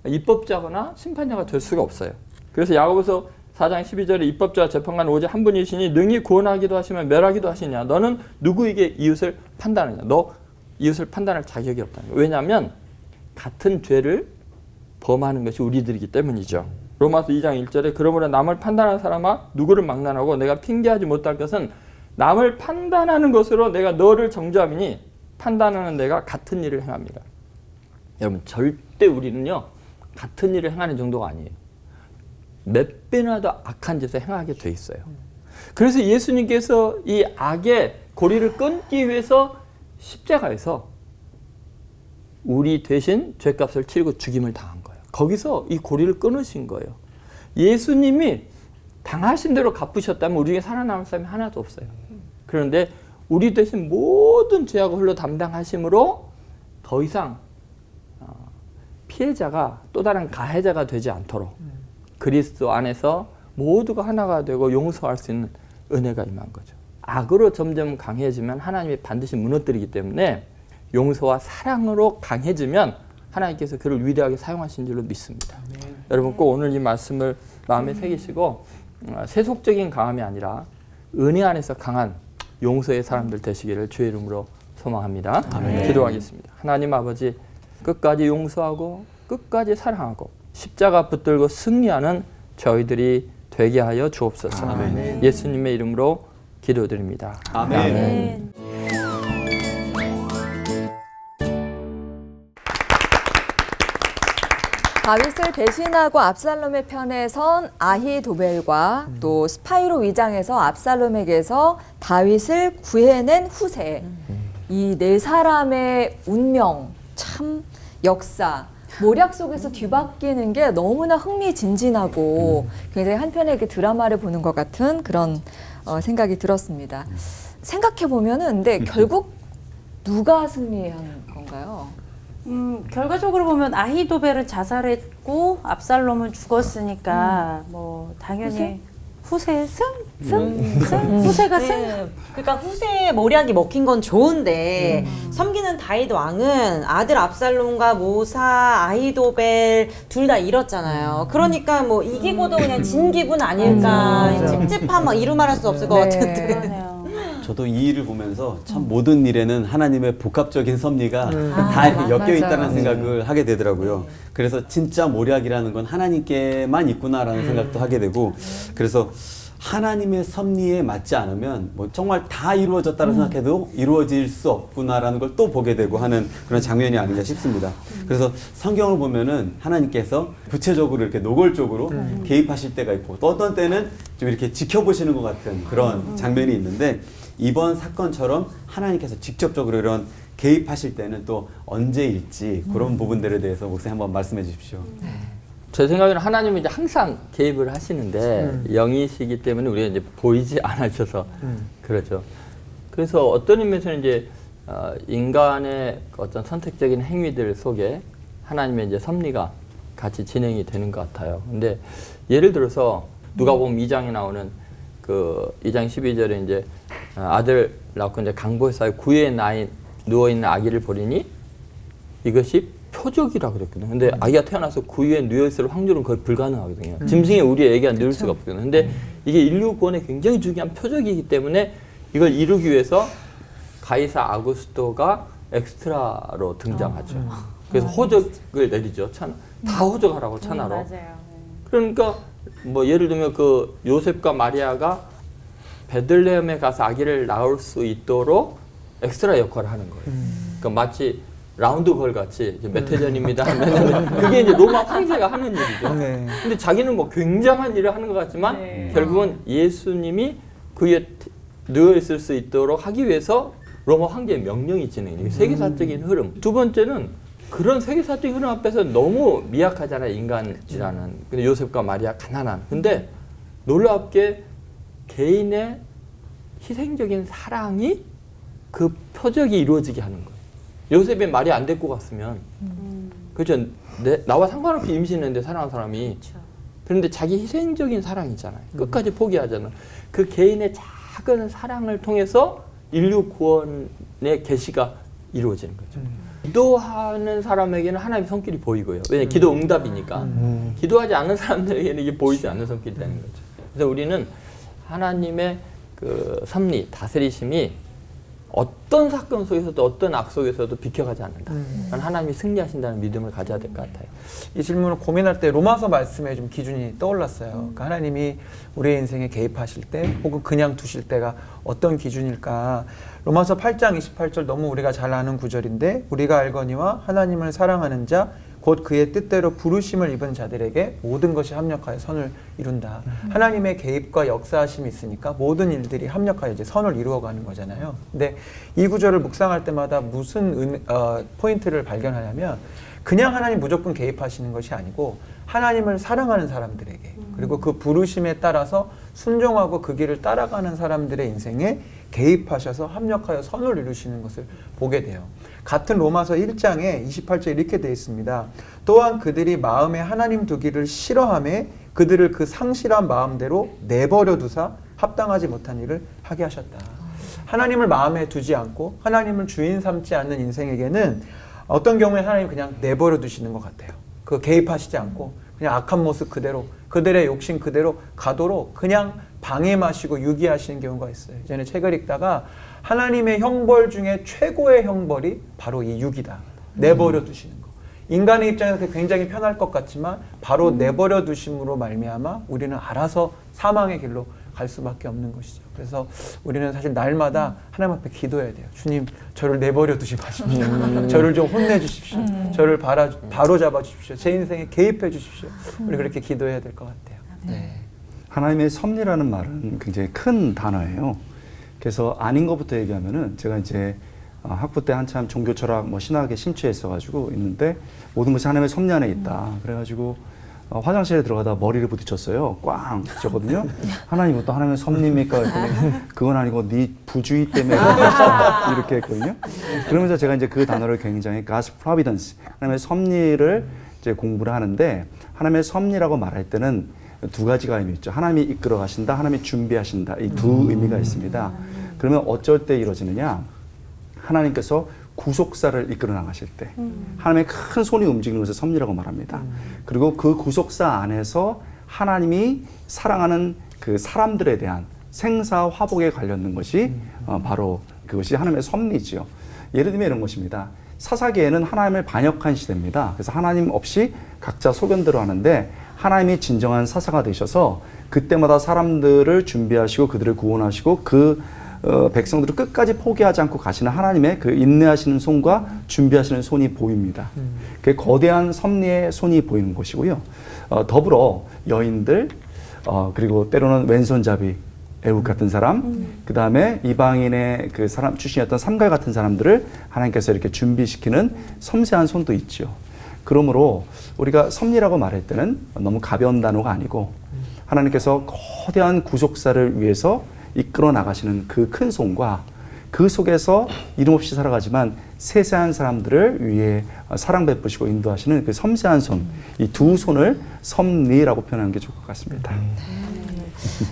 입법자거나 심판자가 될 수가 없어요. 그래서 야고보서 4장 12절에 입법자와 재판관 오직 한 분이시니 능히 구원하기도 하시면 멸하기도 하시냐. 너는 누구에게 이웃을 판단하느냐. 너 이웃을 판단할 자격이 없다는 거예요. 왜냐하면 같은 죄를 범하는 것이 우리들이기 때문이죠. 로마서 2장 1절에 그러므로 남을 판단하는 사람아 누구를 막론하고 내가 핑계하지 못할 것은 남을 판단하는 것으로 내가 너를 정죄함이니 판단하는 내가 같은 일을 행합니다. 여러분 절대 우리는요 같은 일을 행하는 정도가 아니에요. 몇 배나 더 악한 짓을 행하게 돼 있어요. 그래서 예수님께서 이 악의 고리를 끊기 위해서 십자가에서 우리 대신 죄값을 치르고 죽임을 당한 거예요. 거기서 이 고리를 끊으신 거예요. 예수님이 당하신 대로 갚으셨다면 우리 중에 살아남을 사람이 하나도 없어요. 그런데 우리 대신 모든 죄악을 홀로 담당하심으로 더 이상 피해자가 또 다른 가해자가 되지 않도록 그리스도 안에서 모두가 하나가 되고 용서할 수 있는 은혜가 임한 거죠. 악으로 점점 강해지면 하나님이 반드시 무너뜨리기 때문에 용서와 사랑으로 강해지면 하나님께서 그를 위대하게 사용하신 줄로 믿습니다. 여러분 꼭 오늘 이 말씀을 마음에 새기시고 세속적인 강함이 아니라 은혜 안에서 강한 용서의 사람들 되시기를 주의 이름으로 소망합니다. 기도하겠습니다. 하나님 아버지, 끝까지 용서하고 끝까지 사랑하고 십자가 붙들고 승리하는 저희들이 되게 하여 주옵소서. 아멘. 예수님의 이름으로 기도드립니다. 아멘. 아멘. 다윗을 배신하고 압살롬의 편에 선 아히도벨과 또 스파이로 위장해서 압살롬에게서 다윗을 구해낸 후세, 이 네 사람의 운명, 참 역사, 모략 속에서 뒤바뀌는 게 너무나 흥미진진하고 굉장히 한편의 드라마를 보는 것 같은 그런 생각이 들었습니다. 생각해 보면은 근데 결국 누가 승리한 건가요? 결과적으로 보면 아히도벨은 자살했고 압살롬은 죽었으니까 뭐 당연히 후세 승? 후세가 승? 네. 그러니까 후세의 모략이 먹힌 건 좋은데 섬기는 다윗 왕은 아들 압살롬과 모사, 아히도벨 둘 다 잃었잖아요. 그러니까 뭐 이기고도 그냥 진 기분 아닐까. 찝찝한 막 이루 말할 수 없을 것 네. 같은데. 그러네요. 저도 이 일을 보면서 참 모든 일에는 하나님의 복합적인 섭리가 다 이렇게 엮여 맞아요. 있다는 생각을 하게 되더라고요. 그래서 진짜 모략이라는 건 하나님께만 있구나라는 생각도 하게 되고, 그래서 하나님의 섭리에 맞지 않으면 뭐 정말 다 이루어졌다고 생각해도 이루어질 수 없구나라는 걸 또 보게 되고 하는 그런 장면이 아닌가 싶습니다. 그래서 성경을 보면은 하나님께서 구체적으로 이렇게 노골적으로 개입하실 때가 있고, 또 어떤 때는 좀 이렇게 지켜보시는 것 같은 그런 장면이 있는데, 이번 사건처럼 하나님께서 직접적으로 이런 개입하실 때는 또 언제일지 그런 부분들에 대해서 목사님 한번 말씀해 주십시오. 제 생각에는 하나님은 이제 항상 개입을 하시는데 영이시기 때문에 우리가 이제 보이지 않으셔서 그렇죠. 그래서 어떤 의미에서는 이제 인간의 어떤 선택적인 행위들 속에 하나님의 이제 섭리가 같이 진행이 되는 것 같아요. 근데 예를 들어서 누가복음 2장에 나오는 그 2장 12절에 이제 아들 낳고 이제 강보에서 구유에 누워 있는 아기를 보리니 이것이 표적이라고 그랬거든요. 근데 아기가 태어나서 구유에 누워있을 확률은 거의 불가능하거든요. 짐승의 우리의 애기가 누울 수가 없거든요. 근데 이게 인류 구원에 굉장히 중요한 표적이기 때문에 이걸 이루기 위해서 가이사 아구스토가 엑스트라로 등장하죠. 그래서 호적을 내리죠. 다 호적하라고 천하로. 맞아요. 그러니까 뭐 예를 들면 그 요셉과 마리아가 베들레헴에 가서 아기를 낳을 수 있도록 엑스트라 역할을 하는 거예요. 그러니까 마치 라운드 걸 같이 이제 몇 회 전입니다 하면 그게 이제 로마 황제가 하는 일이죠. 네. 근데 자기는 뭐 굉장한 일을 하는 것 같지만 결국은 예수님이 그에 누워 있을 수 있도록 하기 위해서 로마 황제의 명령이 진행돼요. 세계사적인 흐름. 두 번째는 그런 세계사적인 흐름 앞에서 너무 미약하잖아요, 인간이라는. 근데 요셉과 마리아 가난한. 근데 놀랍게 개인의 희생적인 사랑이 그 표적이 이루어지게 하는 거예요. 요셉이 말이 안 데리고 갔으면, 그렇죠. 나와 상관없이 임신했는데 사랑하는 사람이. 그런데 자기 희생적인 사랑이잖아요. 끝까지 포기하잖아. 그 개인의 작은 사랑을 통해서 인류 구원의 계시가 이루어지는 거죠. 기도하는 사람에게는 하나님의 손길이 보이고요. 왜냐하면 기도 응답이니까. 기도하지 않는 사람들에게는 이게 보이지 않는 손길이 되는 거죠. 그래서 우리는 하나님의 그 섭리, 다스리심이 어떤 사건 속에서도 어떤 악 속에서도 비켜가지 않는다. 하나님이 승리하신다는 믿음을 가져야 될 것 같아요. 이 질문을 고민할 때 로마서 말씀에 좀 기준이 떠올랐어요. 그러니까 하나님이 우리의 인생에 개입하실 때 혹은 그냥 두실 때가 어떤 기준일까. 로마서 8장 28절 너무 우리가 잘 아는 구절인데, 우리가 알거니와 하나님을 사랑하는 자 곧 그의 뜻대로 부르심을 입은 자들에게 모든 것이 합력하여 선을 이룬다. 하나님의 개입과 역사하심이 있으니까 모든 일들이 합력하여 이제 선을 이루어가는 거잖아요. 근데 이 구절을 묵상할 때마다 무슨 포인트를 발견하냐면, 그냥 하나님 무조건 개입하시는 것이 아니고 하나님을 사랑하는 사람들에게, 그리고 그 부르심에 따라서 순종하고 그 길을 따라가는 사람들의 인생에 개입하셔서 합력하여 선을 이루시는 것을 보게 돼요. 같은 로마서 1장에 28절에 이렇게 되어 있습니다. 또한 그들이 마음에 하나님 두기를 싫어하며 그들을 그 상실한 마음대로 내버려 두사 합당하지 못한 일을 하게 하셨다. 하나님을 마음에 두지 않고 하나님을 주인 삼지 않는 인생에게는 어떤 경우에 하나님 그냥 내버려 두시는 것 같아요. 그 개입하시지 않고 그냥 악한 모습 그대로, 그들의 욕심 그대로 가도록 그냥 방해마시고 유기하시는 경우가 있어요. 전에 책을 읽다가 하나님의 형벌 중에 최고의 형벌이 바로 이 유기다. 내버려 두시는 거. 인간의 입장에서 굉장히 편할 것 같지만 바로 내버려 두심으로 말미암아 우리는 알아서 사망의 길로 갈 수밖에 없는 것이죠. 그래서 우리는 사실 날마다 하나님 앞에 기도해야 돼요. 주님, 저를 내버려 두지 마십시오. 저를 좀 혼내 주십시오. 저를 바로 잡아 주십시오. 제 인생에 개입해 주십시오. 우리 그렇게 기도해야 될 것 같아요. 네. 하나님의 섭리라는 말은 굉장히 큰 단어예요. 그래서 아닌 것부터 얘기하면은, 제가 이제 학부 때 한참 종교 철학 신학에 심취했어가지고 있는데, 모든 것이 하나님의 섭리 안에 있다. 그래가지고 화장실에 들어가다 머리를 부딪혔어요. 꽝 부딪혔거든요. 하나님 어떤 하나님의 섭리입니까? 그랬더니 그건 아니고 네 부주의 때문에 이렇게 했거든요. 그러면서 제가 이제 그 단어를 굉장히 God's Providence, 하나님의 섭리를 이제 공부를 하는데, 하나님의 섭리라고 말할 때는 두 가지가 의미 있죠. 하나님이 이끌어 가신다, 하나님이 준비하신다. 이 두 의미가 있습니다. 그러면 어쩔 때 이루어지느냐? 하나님께서 구속사를 이끌어 나가실 때 하나님의 큰 손이 움직이는 것을 섭리라고 말합니다. 그리고 그 구속사 안에서 하나님이 사랑하는 그 사람들에 대한 생사 화복에 관련된 것이 바로 그것이 하나님의 섭리지요. 예를 들면 이런 것입니다. 사사기에는 하나님을 반역한 시대입니다. 그래서 하나님 없이 각자 소견대로 하는데 하나님이 진정한 사사가 되셔서 그때마다 사람들을 준비하시고 그들을 구원하시고 그 백성들을 끝까지 포기하지 않고 가시는 하나님의 그 인내하시는 손과 준비하시는 손이 보입니다. 그 거대한 섭리의 손이 보이는 것이고요. 더불어 여인들 그리고 때로는 왼손잡이 애국 같은 사람, 그 다음에 이방인의 그 사람 출신이었던 삼갈 같은 사람들을 하나님께서 이렇게 준비시키는 섬세한 손도 있죠. 그러므로 우리가 섭리라고 말할 때는 너무 가벼운 단어가 아니고 하나님께서 거대한 구속사를 위해서 이끌어 나가시는 그 큰 손과 그 속에서 이름 없이 살아가지만 세세한 사람들을 위해 사랑 베푸시고 인도하시는 그 섬세한 손, 이 두 손을 섭리라고 표현하는 게 좋을 것 같습니다.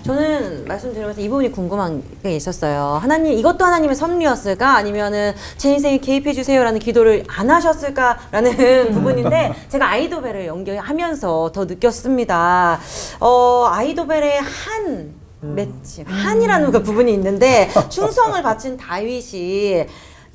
저는 말씀드리면서 이 부분이 궁금한 게 있었어요. 하나님, 이것도 하나님의 섭리였을까? 아니면은 제 인생에 개입해 주세요라는 기도를 안 하셨을까라는 부분인데 제가 아이도벨을 연기하면서 더 느꼈습니다. 아이도벨의 한 맺힘, 한이라는 그 부분이 있는데 충성을 바친 다윗이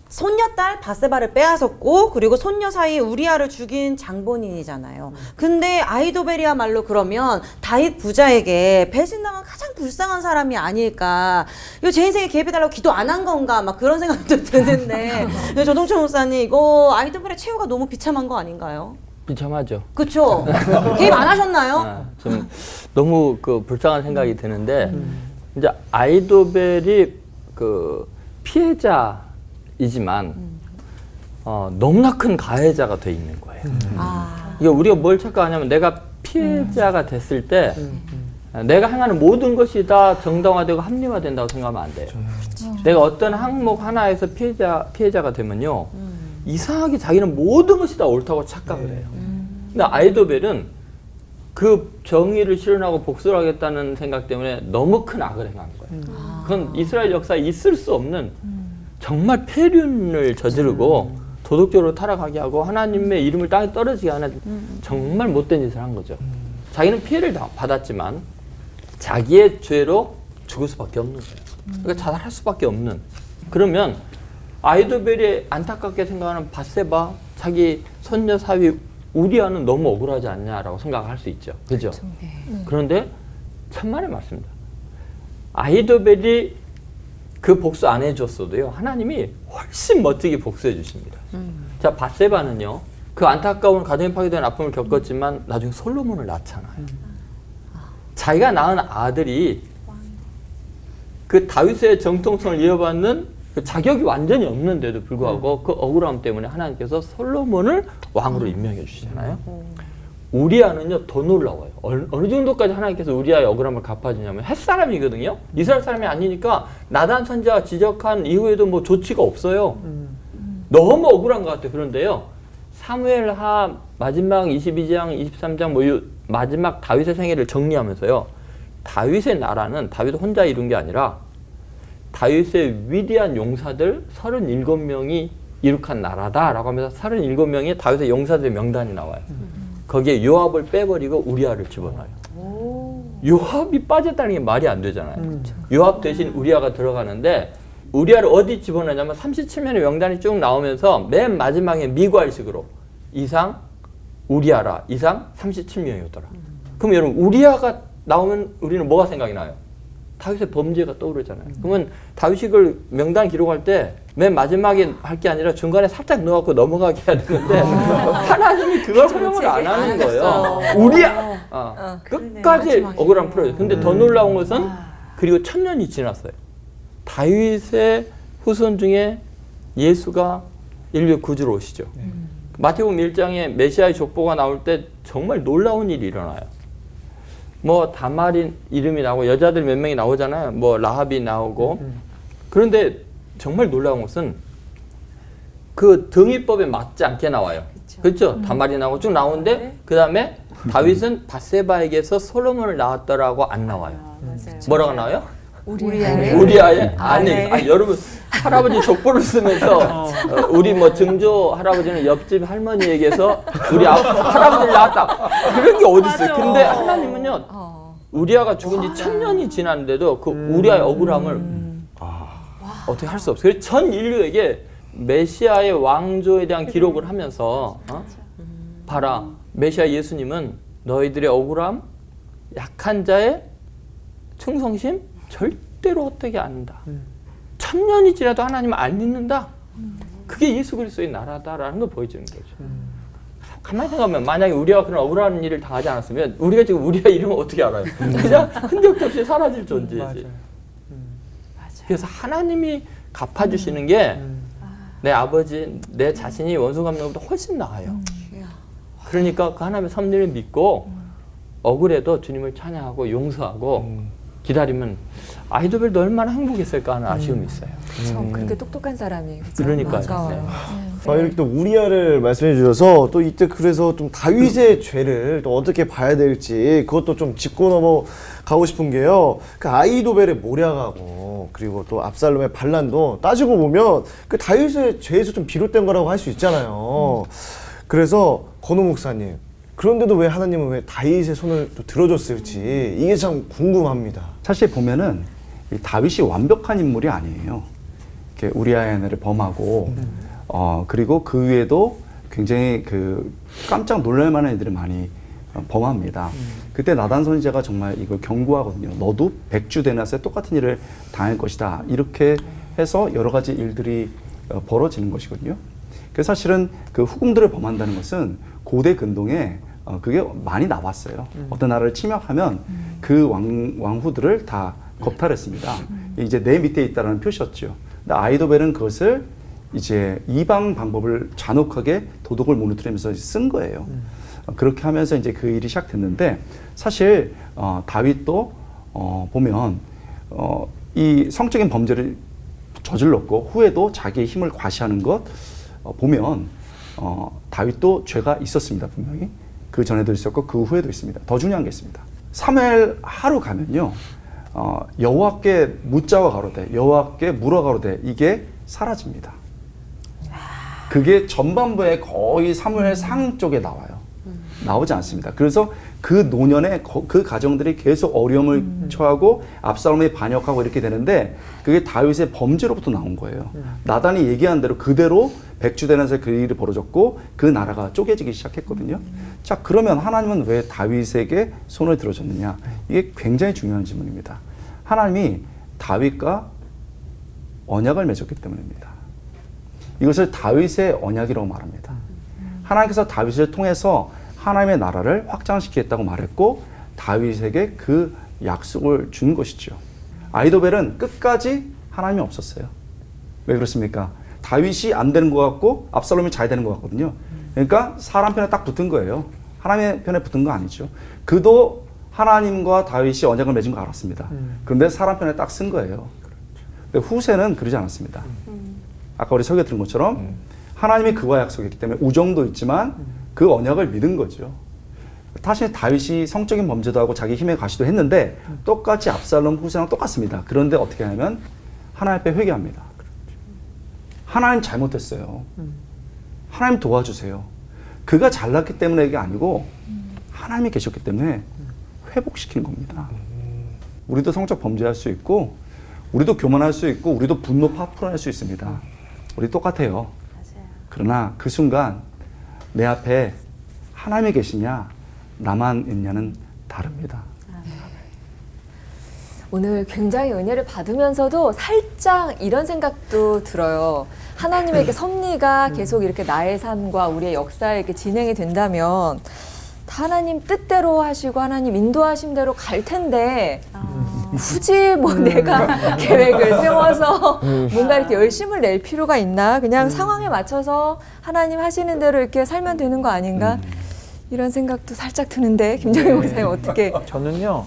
손녀딸 바세바를 빼앗았고 그리고 손녀 사이 우리아를 죽인 장본인이잖아요. 근데 아이도벨이야말로 그러면 다윗 부자에게 배신당한 가장 불쌍한 사람이 아닐까. 이거 제 인생에 개입해달라고 기도 안 한 건가 막 그런 생각도 드는데 조동철 목사님 이거 아이도벨의 최후가 너무 비참한 거 아닌가요? 비참하죠. 그쵸? 개입 안 하셨나요? 좀 너무 그 불쌍한 생각이 드는데 이제 아이도벨이 그 피해자이지만 너무나 큰 가해자가 돼 있는 거예요. 이게 우리가 뭘 착각하냐면 내가 피해자가 됐을 때 내가 행하는 모든 것이 다 정당화되고 합리화된다고 생각하면 안 돼요. 내가 어떤 항목 하나에서 피해자가 되면요. 이상하게 자기는 모든 것이 다 옳다고 착각을 해요. 근데 아이도벨은 그 정의를 실현하고 복수를 하겠다는 생각 때문에 너무 큰 악을 행한 거예요. 그건 이스라엘 역사에 있을 수 없는 정말 폐륜을 저지르고 도덕적으로 타락하게 하고 하나님의 이름을 땅에 떨어지게 하는 정말 못된 짓을 한 거죠. 자기는 피해를 받았지만 자기의 죄로 죽을 수밖에 없는 거예요. 그러니까 자살할 수밖에 없는. 그러면 아이도벨이 안타깝게 생각하는 밧세바, 자기 손녀 사위 우리아는 너무 억울하지 않냐라고 생각할 수 있죠. 그죠? 그런데 천만의 말씀입니다. 아이도벨이 그 복수 안 해줬어도요. 하나님이 훨씬 멋지게 복수해 주십니다. 자, 밧세바는요. 그 안타까운 가정에 파괴된 아픔을 겪었지만 나중에 솔로몬을 낳잖아요. 자기가 낳은 아들이 그 다윗의 정통성을 이어받는 그 자격이 완전히 없는데도 불구하고 그 억울함 때문에 하나님께서 솔로몬을 왕으로 임명해 주시잖아요. 우리아는요 더 놀라워요. 어느 정도까지 하나님께서 우리아의 억울함을 갚아주냐면 햇사람이거든요. 이스라엘 사람이 아니니까 나단 선지자가 지적한 이후에도 뭐 조치가 없어요. 너무 억울한 것 같아요. 그런데요 사무엘하 마지막 22장 23장 뭐 마지막 다윗의 생애를 정리하면서요 다윗의 나라는 다윗 혼자 이룬 게 아니라 다윗의 위대한 용사들 37명이 이룩한 나라다라고 하면서 37명의 다윗의 용사들의 명단이 나와요. 거기에 요압을 빼버리고 우리아를 집어넣어요. 요압이 빠졌다는 게 말이 안 되잖아요. 요압 대신 우리아가 들어가는데 우리아를 어디 집어넣냐면 37명의 명단이 쭉 나오면서 맨 마지막에 미괄식으로 이상 우리아라 이상 37명이었더라. 그럼 여러분 우리아가 나오면 우리는 뭐가 생각이 나요? 다윗의 범죄가 떠오르잖아요. 그러면 다윗이 그 명단 기록할 때 맨 마지막에 할 게 아니라 중간에 살짝 넣어갖고 넘어가게 해야 되는데 하나님이 그걸 허용을 안 하는 거예요. 우리야! 끝까지 억울함 풀어요. 근데 더 놀라운 것은 그리고 1000년이 지났어요. 다윗의 후손 중에 예수가 인류의 구주로 오시죠. 마태복음 1장에 메시아의 족보가 나올 때 정말 놀라운 일이 일어나요. 뭐 다말인 이름이 나오고 여자들 몇 명이 나오잖아요. 뭐 라합이 나오고. 그런데 정말 놀라운 것은 그 등위법에 맞지 않게 나와요. 그렇죠? 다말이 나오고 쭉 나오는데 그 다음에 다윗은 밧세바에게서 솔로몬을 낳았더라고 안 나와요. 뭐라고 나와요? 우리아의 아내. 아니, 여러분 할아버지 족보를 쓰면서 우리 뭐 증조 할아버지는 옆집 할머니에게서 우리 할아버지를 낳았다. 그런 게 어디 있어요? 근데 하나님은요 우리아가 죽은 지 1000년이 지났는데도 그 우리아의 억울함을 어떻게 할 수 없어요. 그래서 전 인류에게 메시아의 왕조에 대한 기록을 하면서 봐라, 메시아 예수님은 너희들의 억울함, 약한 자의 충성심 절대로 헛되게 안 한다. 1000년이 지나도 하나님을 안 잊는다. 그게 예수 그리스도의 나라다라는 걸 보여주는 거죠. 가만히 생각하면 만약에 우리가 그런 억울한 일을 당하지 않았으면 우리가 지금 우리의 이름을 어떻게 알아요? 그냥 흔적도 없이 사라질 존재지. 그래서 하나님이 갚아주시는 게 내 아버지, 내 자신이 원수 갚는 것보다 훨씬 나아요. 그러니까 그 하나님의 섭리를 믿고 억울해도 주님을 찬양하고 용서하고 기다리면 아이도벨도 얼마나 행복했을까 하는 아쉬움이 있어요. 참 그렇게 똑똑한 사람이. 그쵸? 그러니까요. 맞아요. 이렇게 또 우리아를 말씀해 주셔서 또 이때 그래서 좀 다윗의 죄를 또 어떻게 봐야 될지 그것도 좀 짚고 넘어가고 싶은 게요. 그 아이도벨의 모략하고 그리고 또 압살롬의 반란도 따지고 보면 그 다윗의 죄에서 좀 비롯된 거라고 할 수 있잖아요. 그래서 건우 목사님, 그런데도 왜 하나님은 왜 다윗의 손을 또 들어줬을지 이게 참 궁금합니다. 사실 보면은 이 다윗이 완벽한 인물이 아니에요. 이렇게 우리아의 아내를 범하고 그리고 그 위에도 굉장히 그 깜짝 놀랄 만한 일들을 많이 범합니다. 그때 나단 선지자가 정말 이걸 경고하거든요. 너도 백주 데나스에 똑같은 일을 당할 것이다. 이렇게 해서 여러 가지 일들이 벌어지는 것이거든요. 그래서 사실은 그 후궁들을 범한다는 것은 고대 근동에 그게 많이 나왔어요. 어떤 나라를 침략하면 그 왕후들을 다 겁탈했습니다. 이제 내 밑에 있다라는 표시였죠. 근데 아이도벨은 그것을 이제 이방 방법을 잔혹하게 도덕을 무너뜨리면서 쓴 거예요. 그렇게 하면서 이제 그 일이 시작됐는데 사실 다윗도 보면 이 성적인 범죄를 저질렀고 후에도 자기의 힘을 과시하는 것 보면 다윗도 죄가 있었습니다. 분명히 그 전에도 있었고 그 후에도 있습니다. 더 중요한 게 있습니다. 사무엘 하루 가면요 여호와께 묻자와 가로되 여호와께 물어 가로되 이게 사라집니다. 그게 전반부에 거의 사무엘 상 쪽에 나와요. 나오지 않습니다. 그래서 그 노년에 그 가정들이 계속 어려움을 처하고 압살롬이 반역하고 이렇게 되는데 그게 다윗의 범죄로부터 나온 거예요. 나단이 얘기한 대로 그대로 백주대나스에 그 일이 벌어졌고 그 나라가 쪼개지기 시작했거든요. 자, 그러면 하나님은 왜 다윗에게 손을 들어줬느냐? 이게 굉장히 중요한 질문입니다. 하나님이 다윗과 언약을 맺었기 때문입니다. 이것을 다윗의 언약이라고 말합니다. 하나님께서 다윗을 통해서 하나님의 나라를 확장시키겠다고 말했고 다윗에게 그 약속을 준 것이죠. 아이도벨은 끝까지 하나님이 없었어요. 왜 그렇습니까? 다윗이 안 되는 것 같고 압살롬이 잘 되는 것 같거든요. 그러니까 사람 편에 딱 붙은 거예요. 하나님의 편에 붙은 거 아니죠. 그도 하나님과 다윗이 언약을 맺은 거 알았습니다. 그런데 사람 편에 딱 쓴 거예요. 근데 후세는 그러지 않았습니다. 아까 우리 설교 들은 것처럼 하나님이 그와 약속했기 때문에 우정도 있지만 그 언약을 믿은 거죠. 사실 다윗이 성적인 범죄도 하고 자기 힘의 과시도 했는데 똑같이 압살롬 후세랑 똑같습니다. 그런데 어떻게 하냐면 하나님 앞에 회개합니다. 하나님 잘못했어요. 하나님 도와주세요. 그가 잘났기 때문에 이게 아니고 하나님이 계셨기 때문에 회복시키는 겁니다. 우리도 성적 범죄할 수 있고 우리도 교만할 수 있고 우리도 분노 파풀할 수 있습니다. 우리 똑같아요. 맞아요. 그러나 그 순간 내 앞에 하나님이 계시냐 나만 있냐는 다릅니다. 오늘 굉장히 은혜를 받으면서도 살짝 이런 생각도 들어요. 하나님의 섭리가 계속 이렇게 나의 삶과 우리의 역사에 이렇게 진행이 된다면 하나님 뜻대로 하시고 하나님 인도하신 대로 갈 텐데 굳이 뭐 내가 계획을 세워서 뭔가 이렇게 열심을 낼 필요가 있나? 그냥 상황에 맞춰서 하나님 하시는 대로 이렇게 살면 되는 거 아닌가? 이런 생각도 살짝 드는데 김정희 목사님 어떻게? 저는요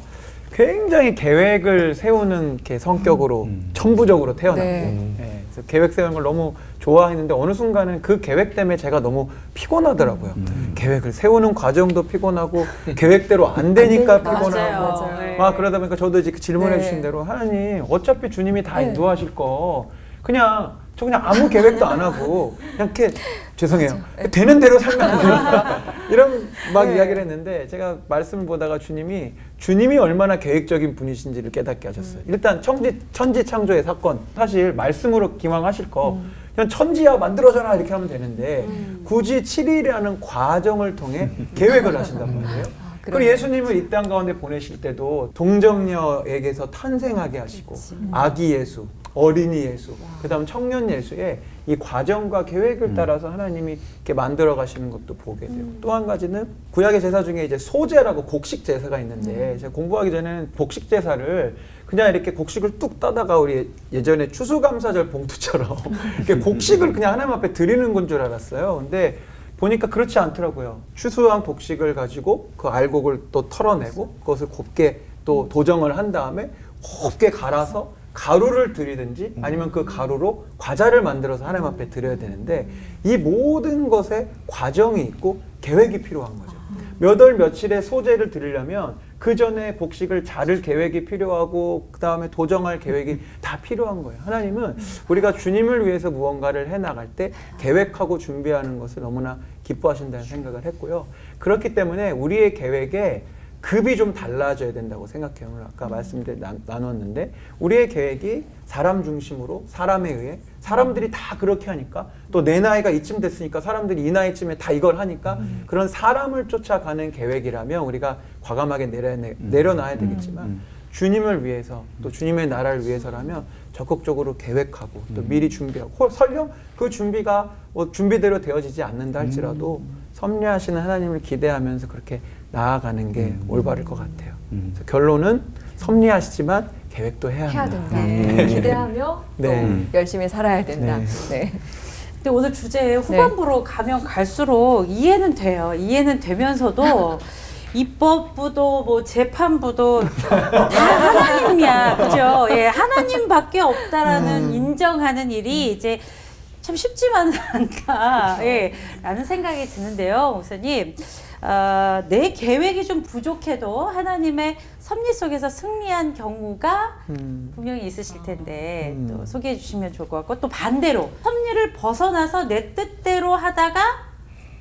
굉장히 계획을 세우는 게 성격으로 천부적으로 태어났고 네, 그래서 계획 세우는 걸 너무 좋아했는데 어느 순간은 그 계획 때문에 제가 너무 피곤하더라고요. 계획을 세우는 과정도 피곤하고 계획대로 안 되니까 피곤하고 맞아요. 막 그러다 보니까 저도 이제 질문해 네. 주신 대로 하나님 어차피 주님이 다 인도하실 거 그냥 아무 계획도 안 하고 그냥 이렇게 죄송해요. 되는 대로 살면 안 되니까 이런 막 네. 이야기를 했는데 제가 말씀을 보다가 주님이 얼마나 계획적인 분이신지를 깨닫게 하셨어요. 일단 천지 창조의 사건 사실 말씀으로 기왕하실 거 그냥 천지야 만들어져라 이렇게 하면 되는데 굳이 7일이라는 과정을 통해 계획을 하신단 말이에요. 그리고 예수님을 이 땅 가운데 보내실 때도 동정녀에게서 탄생하게 하시고 아기 예수, 어린이 예수, 그다음 청년 예수의 이 과정과 계획을 따라서 하나님이 이렇게 만들어 가시는 것도 보게 돼요. 또 한 가지는 구약의 제사 중에 이제 소제라고 곡식 제사가 있는데 제가 공부하기 전에는 곡식 제사를 그냥 이렇게 곡식을 뚝 따다가 우리 예전에 추수감사절 봉투처럼 이렇게 곡식을 그냥 하나님 앞에 드리는 건 줄 알았어요. 근데 보니까 그렇지 않더라고요. 추수한 곡식을 가지고 그 알곡을 또 털어내고 그것을 곱게 또 도정을 한 다음에 곱게 갈아서 가루를 드리든지 아니면 그 가루로 과자를 만들어서 하나님 앞에 드려야 되는데 이 모든 것에 과정이 있고 계획이 필요한 거죠. 몇 월 며칠에 소제를 드리려면 그 전에 곡식을 자를 계획이 필요하고 그 다음에 도정할 계획이 다 필요한 거예요. 하나님은 우리가 주님을 위해서 무언가를 해나갈 때 계획하고 준비하는 것을 너무나 기뻐하신다는 생각을 했고요. 그렇기 때문에 우리의 계획에 급이 좀 달라져야 된다고 생각해요. 오늘 아까 나눴는데 우리의 계획이 사람 중심으로 사람에 의해 사람들이 다 그렇게 하니까 또 내 나이가 이쯤 됐으니까 사람들이 이 나이쯤에 다 이걸 하니까 그런 사람을 쫓아가는 계획이라면 우리가 과감하게 내려놔야 되겠지만 주님을 위해서 또 주님의 나라를 위해서라면 적극적으로 계획하고 또 미리 준비하고 설령 그 준비가 뭐 준비대로 되어지지 않는다 할지라도 섭리하시는 하나님을 기대하면서 그렇게 나아가는 게 올바를 것 같아요. 그래서 결론은 섭리하시지만 계획도 해야 된다. 기대하며 네. 또 열심히 살아야 된다. 네. 네. 근데 오늘 주제 후반부로 가면 갈수록 이해는 돼요. 이해는 되면서도 입법부도 뭐 재판부도 다 하나님이야, 그죠? 예, 하나님밖에 없다라는 인정하는 일이 이제 참 쉽지만은 않다, 예, 라는 생각이 드는데요, 목사님. 내 계획이 좀 부족해도 하나님의 섭리 속에서 승리한 경우가 분명히 있으실 텐데 또 소개해 주시면 좋을 것 같고, 또 반대로 섭리를 벗어나서 내 뜻대로 하다가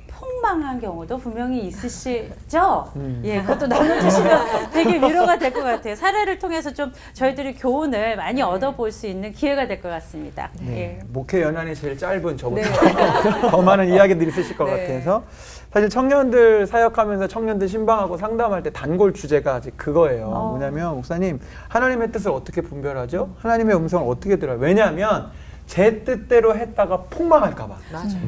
폭망한 경우도 분명히 있으시죠? 예, 그것도 나눠주시면 되게 위로가 될 것 같아요. 사례를 통해서 좀 저희들이 교훈을 많이 얻어볼 수 있는 기회가 될 것 같습니다. 예. 목회 연한이 제일 짧은 저보다 더 많은 이야기들이 있으실 것 같아서 사실 청년들 사역하면서 청년들 신방하고 상담할 때 단골 주제가 아직 그거예요. 뭐냐면 목사님 하나님의 뜻을 어떻게 분별하죠? 하나님의 음성을 어떻게 들어요? 왜냐하면 제 뜻대로 했다가 폭망할까 봐.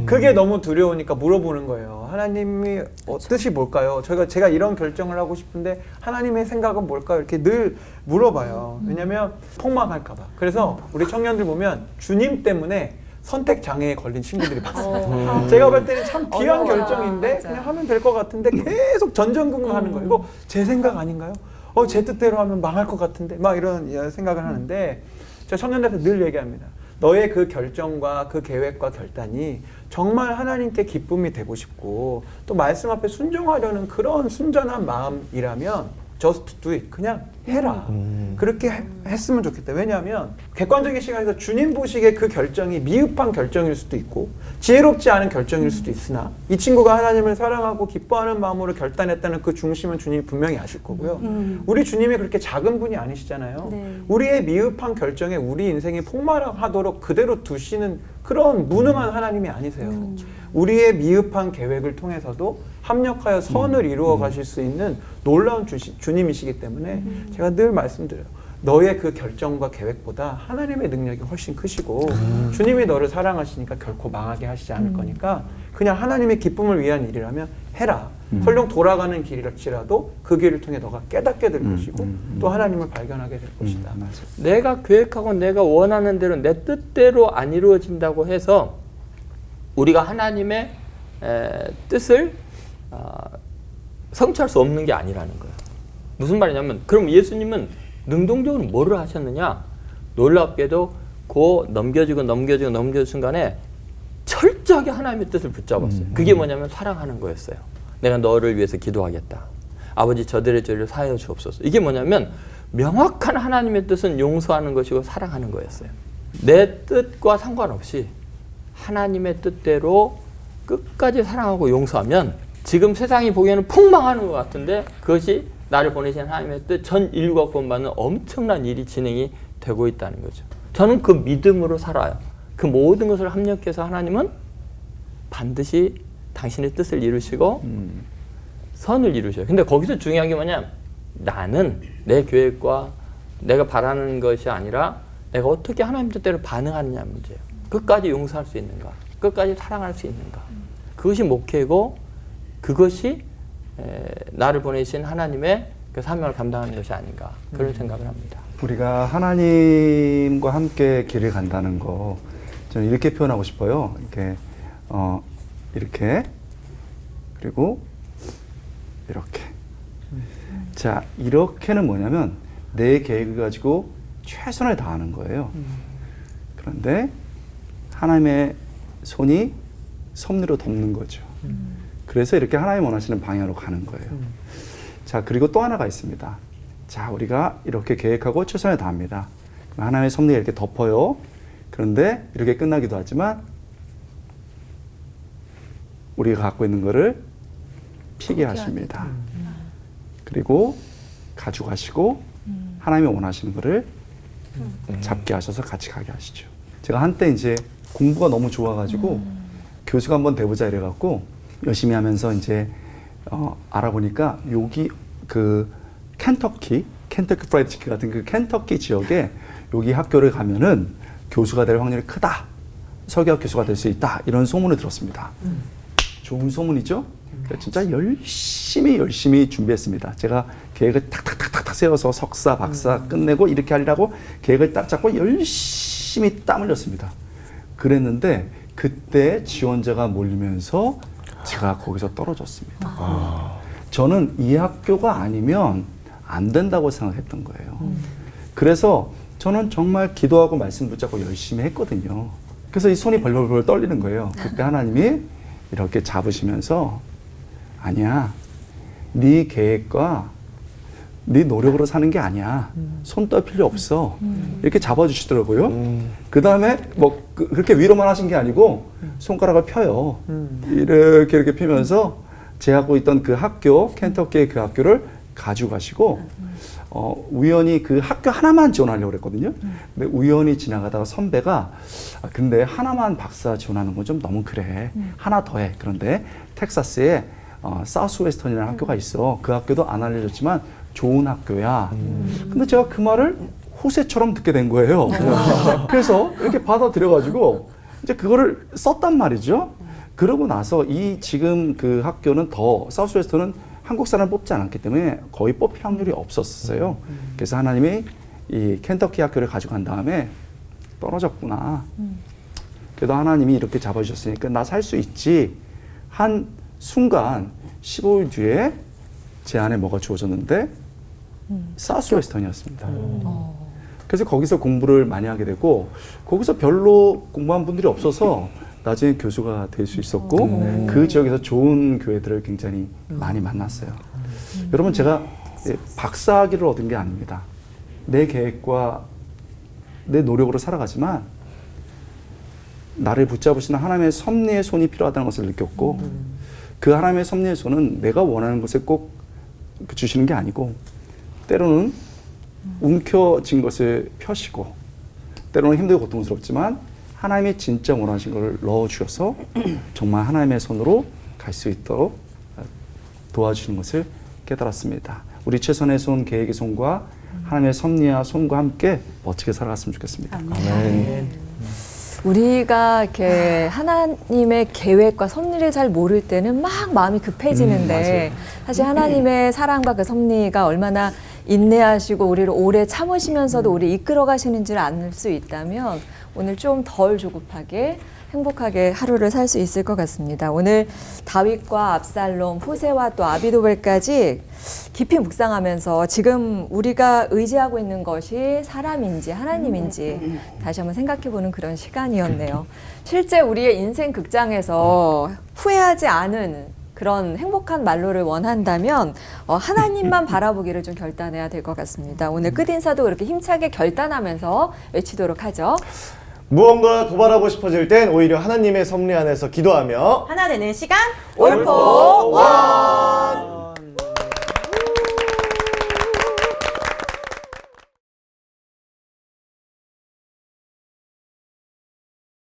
그게 너무 두려우니까 물어보는 거예요. 하나님이 뜻이 뭘까요? 제가 이런 결정을 하고 싶은데 하나님의 생각은 뭘까요? 이렇게 늘 물어봐요. 왜냐면 폭망할까 봐. 그래서 우리 청년들 보면 주님 때문에 선택 장애에 걸린 친구들이 많아요. 제가 볼 때는 참 귀한 결정인데 그냥 하면 될 것 같은데 계속 전전긍긍하는 거예요. 이거 제 생각 아닌가요? 제 뜻대로 하면 망할 것 같은데 막 이런 생각을 하는데 제가 청년들한테 늘 얘기합니다. 너의 그 결정과 그 계획과 결단이 정말 하나님께 기쁨이 되고 싶고 또 말씀 앞에 순종하려는 그런 순전한 마음이라면 just do it. 그냥 해라. 그렇게 했으면 좋겠다. 왜냐하면 객관적인 시각에서 주님 보시기에 그 결정이 미흡한 결정일 수도 있고 지혜롭지 않은 결정일 수도 있으나 이 친구가 하나님을 사랑하고 기뻐하는 마음으로 결단했다는 그 중심은 주님이 분명히 아실 거고요. 우리 주님이 그렇게 작은 분이 아니시잖아요. 네. 우리의 미흡한 결정에 우리 인생이 폭망하도록 그대로 두시는 그런 무능한 하나님이 아니세요. 우리의 미흡한 계획을 통해서도 합력하여 선을 이루어 가실 수 있는 놀라운 주님이시기 때문에 제가 늘 말씀드려요. 너의 그 결정과 계획보다 하나님의 능력이 훨씬 크시고 주님이 너를 사랑하시니까 결코 망하게 하시지 않을 거니까 그냥 하나님의 기쁨을 위한 일이라면 해라. 설령 돌아가는 길일지라도 그 길을 통해 너가 깨닫게 될 것이고 또 하나님을 발견하게 될 것이다. 내가 계획하고 내가 원하는 대로 내 뜻대로 안 이루어진다고 해서 우리가 하나님의 뜻을 성취할 수 없는 게 아니라는 거예요. 무슨 말이냐면 그럼 예수님은 능동적으로 뭐를 하셨느냐? 놀랍게도 그 넘겨지는 순간에 철저하게 하나님의 뜻을 붙잡았어요. 그게 뭐냐면 사랑하는 거였어요. 내가 너를 위해서 기도하겠다. 아버지 저들의 죄를 사하여 주옵소서. 이게 뭐냐면 명확한 하나님의 뜻은 용서하는 것이고 사랑하는 거였어요. 내 뜻과 상관없이 하나님의 뜻대로 끝까지 사랑하고 용서하면 지금 세상이 보기에는 폭망하는 것 같은데 그것이 나를 보내신 하나님의 뜻, 전 인류가 구원받는 엄청난 일이 진행이 되고 있다는 거죠. 저는 그 믿음으로 살아요. 그 모든 것을 합력해서 하나님은 반드시 당신의 뜻을 이루시고 선을 이루셔요. 근데 거기서 중요한 게 뭐냐? 나는 내 계획과 내가 바라는 것이 아니라 내가 어떻게 하나님 뜻대로 반응하느냐 문제예요. 끝까지 용서할 수 있는가? 끝까지 사랑할 수 있는가? 그것이 목회고 그것이 나를 보내신 하나님의 그 사명을 감당하는 것이 아닌가 그런 생각을 합니다. 우리가 하나님과 함께 길을 간다는 거 저는 이렇게 표현하고 싶어요. 이렇게 그리고 이렇게. 자, 이렇게는 뭐냐면 내 계획을 가지고 최선을 다하는 거예요. 그런데 하나님의 손이 섭리로 덮는 거죠. 그래서 이렇게 하나님 원하시는 방향으로 가는 거예요. 자, 그리고 또 하나가 있습니다. 자, 우리가 이렇게 계획하고 최선을 다합니다. 하나님의 섭리가 이렇게 덮어요. 그런데 이렇게 끝나기도 하지만 우리가 갖고 있는 거를 피게 하십니다. 그리고 가져가시고 하나님이 원하시는 거를 잡게 하셔서 같이 가게 하시죠. 제가 한때 이제 공부가 너무 좋아가지고 교수가 한번 돼보자 이래갖고 열심히 하면서 이제 알아보니까 여기 그 켄터키 프라이드 치킨 같은 그 켄터키 지역에 여기 학교를 가면은 교수가 될 확률이 크다. 설교학 교수가 될 수 있다. 이런 소문을 들었습니다. 좋은 소문이죠? 진짜 열심히 준비했습니다. 제가 계획을 탁탁탁탁 세워서 석사, 박사 끝내고 이렇게 하려고 계획을 딱 잡고 열심히 땀 흘렸습니다. 그랬는데 그때 지원자가 몰리면서 제가 거기서 떨어졌습니다. 저는 이 학교가 아니면 안 된다고 생각했던 거예요. 그래서 저는 정말 기도하고 말씀 붙잡고 열심히 했거든요. 그래서 이 손이 벌벌 떨리는 거예요. 그때 하나님이 이렇게 잡으시면서 아니야, 네 계획과 네 노력으로 사는 게 아니야. 손 떨 필요 없어. 이렇게 잡아주시더라고요. 그 다음에 뭐 그렇게 위로만 하신 게 아니고 손가락을 펴요. 이렇게 펴면서 제 하고 있던 그 학교, 켄터키의 그 학교를 가지고 가시고 우연히 그 학교 하나만 지원하려고 그랬거든요. 근데 우연히 지나가다가 선배가 근데 하나만 박사 지원하는 건 좀 너무 그래. 하나 더 해. 그런데 텍사스에 사우스 웨스턴이라는 학교가 있어. 그 학교도 안 알려졌지만 좋은 학교야. 근데 제가 그 말을 호세처럼 듣게 된 거예요. 그래서 이렇게 받아들여가지고 이제 그거를 썼단 말이죠. 그러고 나서 이 지금 그 학교는 더 사우스 웨스턴은 한국 사람을 뽑지 않았기 때문에 거의 뽑힐 확률이 없었어요. 그래서 하나님이 이 켄터키 학교를 가져간 다음에 떨어졌구나. 그래도 하나님이 이렇게 잡아주셨으니까 나 살 수 있지. 한 순간 15일 뒤에 제 안에 뭐가 주어졌는데 사우스 웨스턴이었습니다. 그래서 거기서 공부를 많이 하게 되고 거기서 별로 공부한 분들이 없어서 나중에 교수가 될 수 있었고 그 지역에서 좋은 교회들을 굉장히 많이 만났어요. 여러분 제가 박사학위를 얻은 게 아닙니다. 내 계획과 내 노력으로 살아가지만 나를 붙잡으시는 하나님의 섭리의 손이 필요하다는 것을 느꼈고 그 하나님의 섭리의 손은 내가 원하는 것을 꼭 주시는 게 아니고 때로는 움켜진 것을 펴시고 때로는 힘들고 고통스럽지만 하나님이 진짜 원하신 것을 넣어주셔서 정말 하나님의 손으로 갈 수 있도록 도와주시는 것을 깨달았습니다. 우리 최선의 손, 계획의 손과 하나님의 섭리와 손과 함께 멋지게 살아갔으면 좋겠습니다. 아멘. 우리가 이렇게 하나님의 계획과 섭리를 잘 모를 때는 막 마음이 급해지는데 사실 하나님의 사랑과 그 섭리가 얼마나 인내하시고 우리를 오래 참으시면서도 우리 이끌어 가시는지를 알 수 있다면 오늘 좀 덜 조급하게 행복하게 하루를 살 수 있을 것 같습니다. 오늘 다윗과 압살롬, 호세와 또 아비도벨까지 깊이 묵상하면서 지금 우리가 의지하고 있는 것이 사람인지 하나님인지 다시 한번 생각해보는 그런 시간이었네요. 실제 우리의 인생 극장에서 후회하지 않은 그런 행복한 말로를 원한다면 하나님만 바라보기를 좀 결단해야 될 것 같습니다. 오늘 끝인사도 그렇게 힘차게 결단하면서 외치도록 하죠. 무언가 도발하고 싶어질 땐 오히려 하나님의 섭리 안에서 기도하며 하나 되는 시간 올포 원.